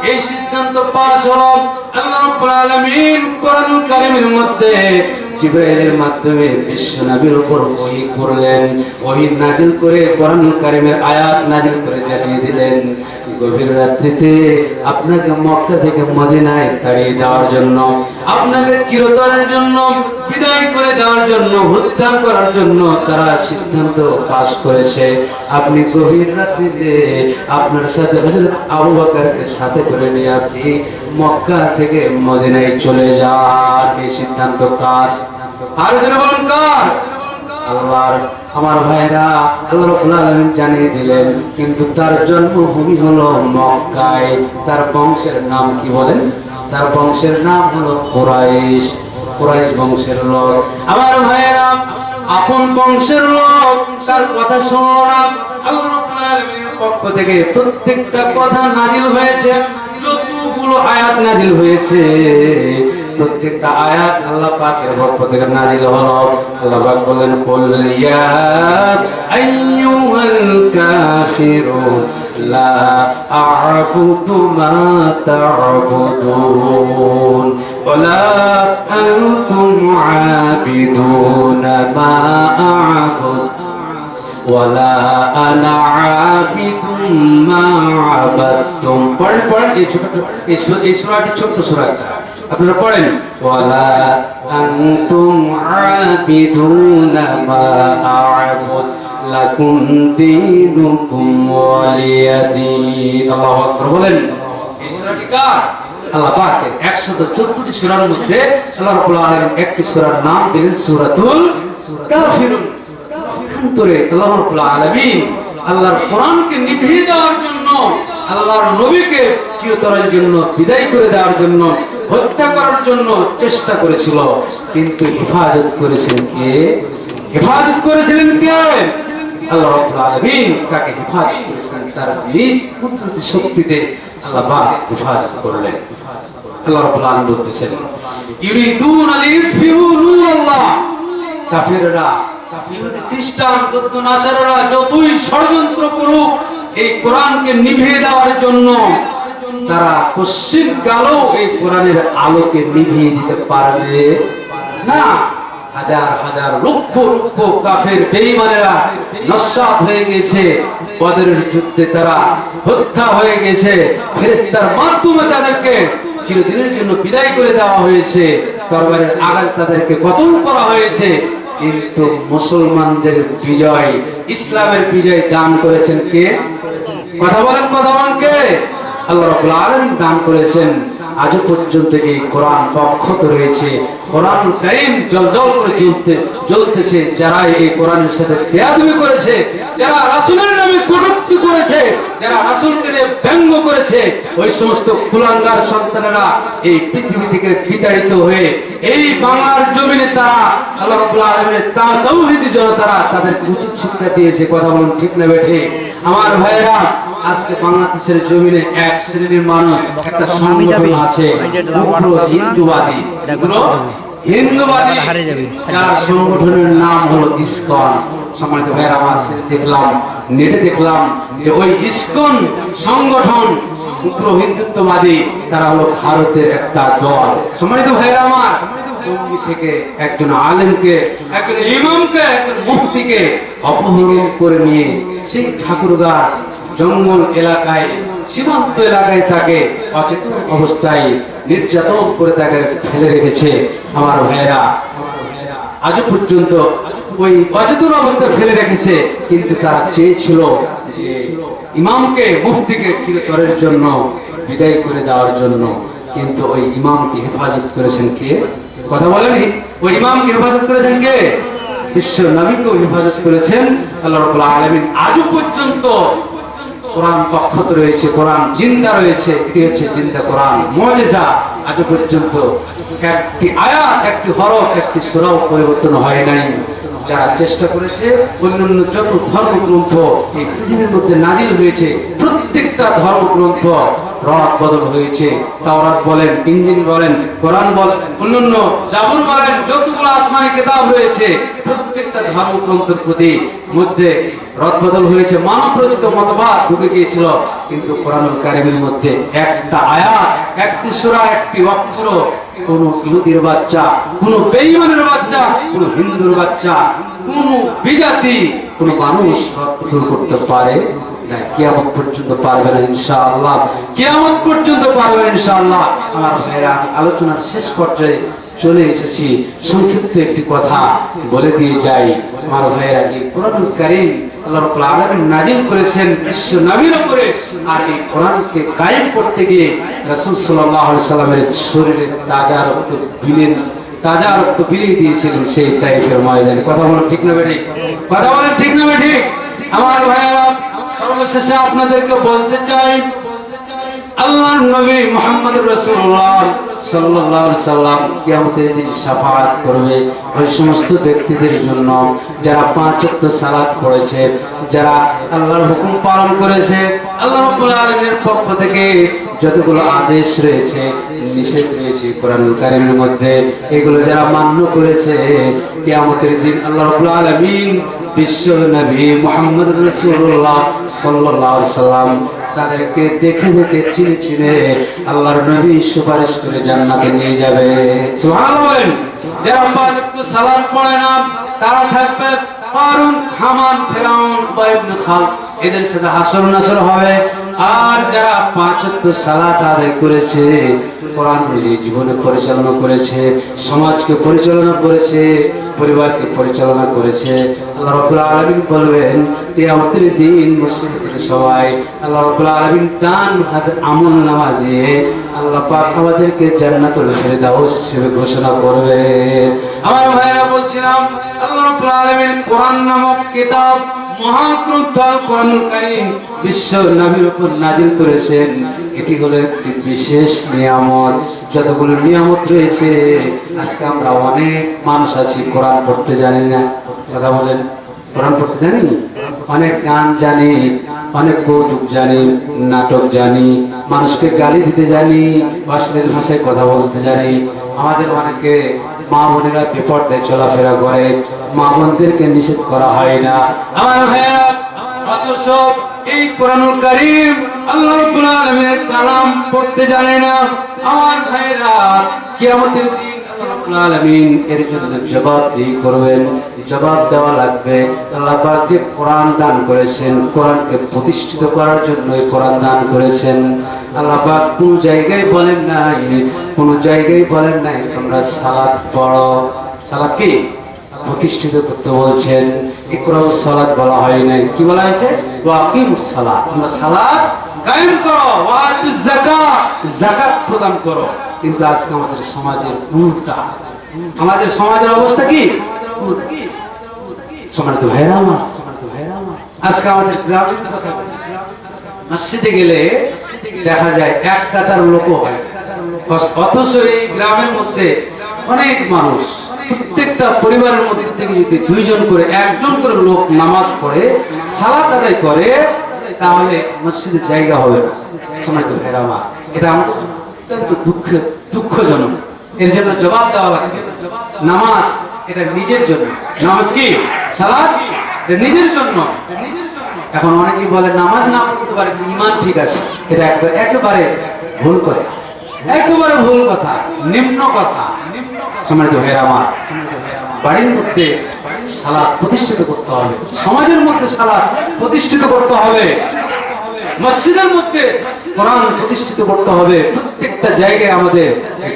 এই সিদ্ধান্ত পাস হলো। আল্লাহ রাব্বুল আলামিন কোরআনুল কারীমের মধ্যে জিবরাইলের মাধ্যমে বিশ্ব নবীর উপর ওহী করলেন। ওহী নাযিল করে কোরআনুল কারীমের আয়াত নাযিল করে জানিয়ে দিলেন, গভীর রাত্রিতে আপনাকে মক্কা থেকে মদিনায় তাড়িয়ে দেওয়ার জন্য, আপনাকে চিরতরের জন্য বিদায় করে দেওয়ার জন্য, হত্যা করার জন্য তারা সিদ্ধান্ত পাস করেছে। আপনি গভীর রাত্রিতে আপনার সাথে হযরত আবু বকরকে সাথে করে নিয়ে আপনি মক্কা থেকে মদিনায় চলে যান। এই সিদ্ধান্ত কার? আর যারা বলেন কার? আল্লাহর। আমার ভাইরা, আল্লাহ রাব্বুল আলামিন জানিয়ে দিলেন, কিন্তু তার জন্মভূমি হলো মক্কায়। তার বংশের নাম কি বলেন? তার বংশের নাম হলো কুরাইশ। কুরাইশ বংশের লোক। আমার ভাইরা, আপন বংশের লোক তার কথা শুনলো না। আল্লাহ রাব্বুল আলামিনের পক্ষ থেকে প্রত্যেকটা কথা নাযিল হয়েছে, যতগুলো আয়াত নাযিল হয়েছে, প্রত্যেকটা আয়াত আল্লাহ পাকের পক্ষ থেকে নাযিল হলো। আল্লাহ পাক বলেন, কুল ইয়া আইয়ুহাল কাফিরুন লা আ'বুদু মা তা'বুদুন ওয়া লা আনতুম আ'বিদুনা মা আ'বুদু ওয়ালা আনা আবিদুম মা আবাদতুম। পড়েন এই সূরাটি ছোট্ট সূরা, আপনারা পড়েন। ওয়ালা আনতুম আবিদুনা মা আ'বুদ লাকুম দীনুকুম ওয়ালিয়া দীন। আল্লাহু আকবার বলেন। এই সূরাটি কার? আল্লাহ পাকের। 114টি সূরার মধ্যে আল্লাহ রাব্বুল আলামিন একটি সূরার নাম দিলেন সূরাতুল কাফিরুন। আল্লাহ রাব্বুল আলামিন আল্লাহর কোরআনকে নিভিয়ে দেওয়ার জন্য, আল্লাহর নবীকে চিরতরের জন্য বিদায় করে দেওয়ার জন্য, হত্যা করার জন্য চেষ্টা করেছিল, কিন্তু হেফাজত করেছিলেন কে? হেফাজত করেছিলেন কে? আল্লাহ রাব্বুল আলামিন তাকে হেফাজত করেছিলেন। তার নিজ কুদরতি শক্তিতে আল্লাহ পাক হেফাজত করলেন। আল্লাহ রাব্বুল আলামিন বলতেছেন, ইউরিদুনা লিইউতফিউ নূরাল্লাহ। কাফিররা, ইহুদি খ্রিস্টান, বৌদ্ধ নাসারারা যতই ষড়যন্ত্র করুক এই কোরআনকে নিভিয়ে দেওয়ার জন্য, তারা পশ্চিম কালেও এই কোরআনের আলোকে নিভিয়ে দিতে পারবে না। হাজার হাজার লক্ষ লক্ষ কাফের বেঈমানেরা নস্যাৎ হয়ে গেছে। বদরের যুদ্ধে তারা হত্যা হয়ে গেছে। ফেরেশতার মাধ্যমে তাদেরকে চিরদিনের জন্য বিদায় করে দেওয়া হয়েছে। তরবারির আঘাতে তাদেরকে কতল করা হয়েছে, কিন্তু মুসলমানদের বিজয়, ইসলামের বিজয় দান করেছেন কে? কথা বলেন কে? আল্লাহ রাব্বুল আলামিন দান করেছেন। আজও পর্যন্ত এই কোরআন অক্ষত রয়েছে, কোরআন কারীম জ্বলজ্বল করে জ্বলতেছে। যারা এই কোরআনের সাথে বেয়াদবি করেছে, যারা রাসূলের নামে কটূক্তি করেছে, যারা রাসূলকে ব্যঙ্গ করেছে, ওই সমস্ত কুলাঙ্গার সন্তানেরা এই পৃথিবী থেকে বিতাড়িত হয়ে এই বাংলার জমিনে তারা আল্লাহ রাব্বুল আলামিনের তাওহীদি জনতারা তাদেরকে উচিত শিক্ষা দিয়েছে। কথা বলুন ঠিক না বেঠিক? আমার ভাইয়েরা, আজকে বাংলাদেশের জমিনে এক শ্রেণীর মানুষ, একটা সংগঠন আছে হিন্দুবাদী, যার সংগঠনের নাম হলো ইসকন। সম্মানিত ভাইয়েরা আমার, দেখলাম নেটে দেখলাম যে ওই ইসকন সংগঠন উগ্র হিন্দুত্ববাদী, তারা হলো ভারতের একটা দল। সম্মানিত ভাইয়েরা আমার, টঙ্গী থেকে একজন আলেমকে, একজন ইমামকে, একজন মুফতিকে অপহরণ করে নিয়ে সেই ঠাকুরগাঁ জঙ্গল এলাকায়, সীমান্ত এলাকায় তাকে অচেতন অবস্থায় নির্যাতন করে তাকে ফেলে রেখেছে। আমার ভাইয়েরা, আজ পর্যন্ত ওই অচেতন অবস্থায় ফেলে রেখেছে, কিন্তু তারা চেয়েছিল যে ইমামকে, মুফতিকে চিরতরের জন্য বিদায় করে দেওয়ার জন্য, কিন্তু ওই ইমামকে হেফাজত করেছেন কে? কথা বলেনি? ওই ইমামকে হেফাজত করেছেন কে? বিশ্ব নবীকে হেফাজত করেছেন আল্লাহ রাব্বুল আলামিন। আজও পর্যন্ত কোরআন অক্ষত রয়েছে, কোরআন জিন্দা রয়েছে। এটি হচ্ছে জিন্দা কোরআন, মুজিজা। আজও পর্যন্ত একটি আয়াত, একটি হরফ, একটি সূরাও পরিবর্তন হয় নাই। যারা চেষ্টা করেছে, অন্যান্য যত ধর্মগ্রন্থ এই পৃথিবীর মধ্যে নাজিল হয়েছে, প্রত্যেকটা ধর্মগ্রন্থ রদ বদল হয়েছে। তাওরাত বলেন, ইনজিল বলেন, কোরআন বলেন, অন্যান্য জাবুর বলেন, যতগুলো আসমানি কিতাব রয়েছে, প্রত্যেকটা ধর্মগ্রন্থের প্রতি মধ্যে রদ বদল হয়েছে। মানব রচিত মতবাদ ঢুকে গিয়েছিল, কিন্তু কোরআনুল কারীমের মধ্যে একটা আয়াত, একটি সূরা, একটি অক্ষর কোন ইহুদির বাচ্চা, কোন বেঈমানের বাচ্চা, কোন হিন্দুর বাচ্চা, কোন বিজাতি, কোন মানুষ রদ করতে পারে না। কিয়ামত পর্যন্ত পারবে না ইনশাআল্লাহ, কিয়ামত পর্যন্ত পারবে না ইনশাআল্লাহ। আমার ভাইরা, আলোচনার শেষ পর্যায়ে চলে এসেছি। সংক্ষিপ্ত একটি কথা বলে দিয়ে যাই। আমার ভাইরা, এই কোরআনুল কারীম আল্লাহ রাব্বুল আলামিন নাযিল করেছেন বিশ্ব নবীর উপরে, আর এই কোরআনকে কায়েম করতে গিয়ে রাসূল সাল্লাল্লাহু আলাইহি সাল্লামের শরীরে তাজা রক্ত বিলিয়ে দিয়েছিলেন সেই তায়েফের ময়দানে। কথা বলেন ঠিক না বেঠিক? কথা বলেন ঠিক না বেঠিক? আমার ভাইরা, সর্বশেষে আপনাদেরকে বলতে চাই, আল্লাহর নবী মুহাম্মদুর রাসূলুল্লাহ সাল্লাল্লাহু আলাইহি সাল্লাম কিয়ামতের দিন শাফাআত করবে ওই সমস্ত ব্যক্তিদের জন্য যারা 5 ওয়াক্ত সালাত পড়েছে, যারা আল্লাহর হুকুম পালন করেছে, আল্লাহ রাব্বুল আলামিনের পক্ষ থেকে যতগুলো আদেশ রয়েছে, নিষেধ রয়েছে কোরআনুল কারীমের মধ্যে, এগুলো যারা মান্য করেছে, কিয়ামতের দিন আল্লাহ রাব্বুল আলামিন বিশ্ব নবী মুহাম্মদুর রাসূলুল্লাহ সাল্লাল্লাহু আলাইহি সাল্লাম তাদেরকে দেখে দেখে চিনে আল্লাহর নবী সুপারিশ করে জান্নাতে নিয়ে যাবে। সুবহানাল্লাহ। যারা 5 ওয়াক্ত সালাত পড়ে না, তারা থাকবে কারুন, হামান, ফিরাউন, উবাই ইবনে খালদ, এদের সাথে হাসর নাসর হবে। আর যারা 5 ওয়াক্ত সালাত আদায় করেছে, কোরআন অনুযায়ী জীবনে পরিচালনা করেছে, সমাজকে পরিচালনা করেছে, পরিবারকে পরিচালনা করেছে, আল্লাহ রাব্বুল আলামিন বলবেন কিয়ামতের দিন মুসলিমদের সবাই আল্লাহ রাব্বুল আলামিন ডান হাতে আমলনামা দিয়ে আল্লাহ পাক আমাদেরকে জান্নাতুল ফেরদাউস হিসেবে ঘোষণা করবে। আমার ভাইরা, বলছিলাম আল্লাহ রাব্বুল আলামিন কোরআন নামক কিতাব, মহাগ্রন্থ আল কোরআনুল কারীম বিশ্ব নবীর উপর নাযিল করেছেন। এটি হলো একটি বিশেষ নিয়ামত। যতগুলো নিয়ামত রয়েছে, আজকে আমরা অনেক মানুষ আছি কোরআন পড়তে জানি না। কথা বলেন, কোরআন পড়তে জানি, অনেক গান জানি, অনেক কৌতুক জানি, নাটক জানি, মানুষকে গালি দিতে জানি, অশ্লীল ভাষায় কথা বলতে জানি। আমাদের অনেকে মা বোনেরা বিপর্যয়ে চলাফেরা করে, মা বোনদেরকে নিষেধ করা হয় না। আমার ভাইয়া, অথচ এই কোরআনুল কারীম আল্লাহ রাব্বুল আলামিনের কালাম পড়তে জানে না। আমার ভাইরা, কিয়ামতের দিন আল্লাহ রাব্বুল আলামিন এর জন্য জবাবদিহি করবেন, জবাব দেওয়া লাগবে। আল্লাহ পাক যে কোরআন দান করেছেন, কোরআনকে প্রতিষ্ঠিত করার জন্য এই কোরআন দান করেছেন। আল্লাহ পাক কোন জায়গায় বলেন নাই তোমরা সালাত পড়ো। সালাত কি প্রতিষ্ঠিত করতে বলছেন, ইকরাউ সালাত বলা হয় নাই, কি বলা হয়েছে? ওয়া আকিমুস সালাত, তোমরা সালাত কায়েম করো, ওয়া আতুজ যাকাত, যাকাত প্রদান করো। কিন্তু আজকে আমাদের সমাজের উল্টা, আমাদের সমাজের অবস্থা কি? সম্মানিত ভাইরা আমার, আজকে আমাদের গ্রামের মসজিদে গেলে দেখা যায় এক কাতার লোক হয়, অথচ এই গ্রামের মধ্যে অনেক মানুষ, প্রত্যেকটা পরিবারের মধ্যে থেকে যদি দুইজন করে একজন করে লোক নামাজ পড়ে সালাত আদায় করে তাহলে মসজিদের জায়গা হবে না। সম্মানিত ভাইরা আমার, এটা আমাদের অত্যন্ত দুঃখজনক। এর জন্য জবাব দেওয়া লাগবে। নামাজ এটা নিজের জন্য, নামাজ কি সালাত নিজের জন্য। এখন অনেকেই বলে নামাজ না পড়তে পারে ঈমান ঠিক আছে, এটা একেবারে ভুল কথা, একেবারে ভুল কথা, নিম্ন কথা। সম্মানিত ভাইরা আমার, বাড়ির মধ্যে সালাত প্রতিষ্ঠিত করতে হবে, সমাজের মধ্যে সালাত প্রতিষ্ঠিত করতে হবে, মসজিদের মধ্যে কোরআন প্রতিষ্ঠিত করতে হবে। প্রত্যেকটা জায়গায় আমাদের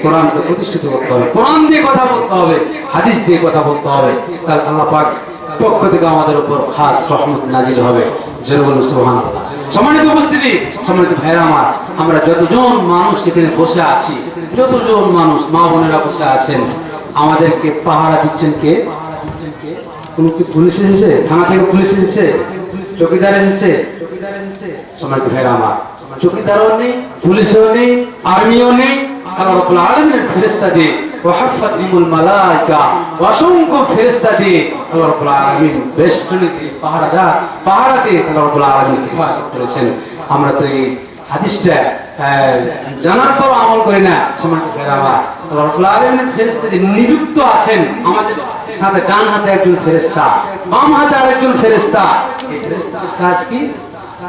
কোরআনকে প্রতিষ্ঠিত করতে হবে, কোরআন দিয়ে কথা বলতে হবে, হাদিস দিয়ে কথা বলতে হবে। তাহলে আল্লাহ পাক পক্ষ থেকে আমাদের উপর খাস রহমত নাজিল হবে। জোরে বলুন সুবহানাল্লাহ। সম্মানিত উপস্থিতি, সম্মানিত ভাইরা আমার, আমরা যতজন মানুষ এখানে বসে আছি, যতজন মানুষ মা বোনেরা বসে আছেন, আমাদেরকে পাহারা দিচ্ছেন কে? কোন কি পুলিশ এসেছে? থানা থেকে পুলিশ এসেছে? চৌকিদার এসেছে? সম্মানিত ভাইরা আমার, চৌকিদারও নেই, পুলিশও নেই, আর্মিও নেই, আল্লাহ রাব্বুল আলামিনের ফেরেশতা দিয়ে ওয়াহাফাতহুমুল মালায়েকা, অসংখ্য ফেরেশতা দিয়ে আল্লাহ রাব্বুল আলামিন বেষ্টনী দিয়ে পাহারা দিয়ে আল্লাহ রাব্বুল আলামিন হেফাজত করেছেন। আমরা তো এই হাদিসটা জানার পর আমল করি না। সম্মানিত ভাইরা আমার, আল্লাহ রাব্বুল আলামিনের ফেরেশতা যে নিযুক্ত আছেন আমাদের সাথে, ডান হাতে একজন ফেরেশতা, বাম হাতে আরেকজন ফেরেশতা। এই ফেরেশতার কাজ কি?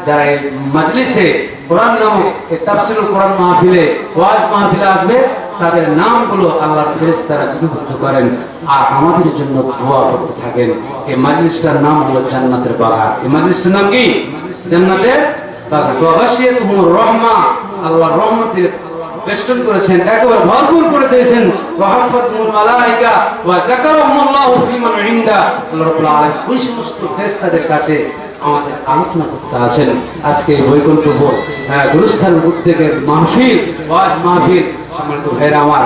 যারা এই মাজলিসে কোরআন নামক এই তাফসীরুল কোরআন মাহফিলে, ওয়াজ মাহফিলে আসবে, তাদের নামগুলো আল্লাহর ফেরেশতারা লিপিবদ্ধ করেন আর আমাদের জন্য দোয়া করতে থাকেন। এই মাজলিসটার নাম হলো জান্নাতের বাগান। এই মাজলিসটার নাম কি? জান্নাতের বাগান। ওয়া গাশিয়াতুহুমুর রাহমা, আল্লাহর রহমতে বেষ্টন করেছেন, একেবারে ভরপুর করে দিয়েছেন। ওয়া হাফাতহুমুল মালায়েকা ওয়া যাকারাহুমুল্লাহু ফীমান ইনদা, আল্লাহ রাব্বুল আলামিন ওই সমস্ত ফেরেশতাদের কাছে আমাদের আলোচনা করতে আসেন। আজকে বৈকুণ্ঠ গুরুস্থান উদ্যোগের মাহফিল, ওয়াজ মাহফিল। সম্মানিত ভাইরা আমার,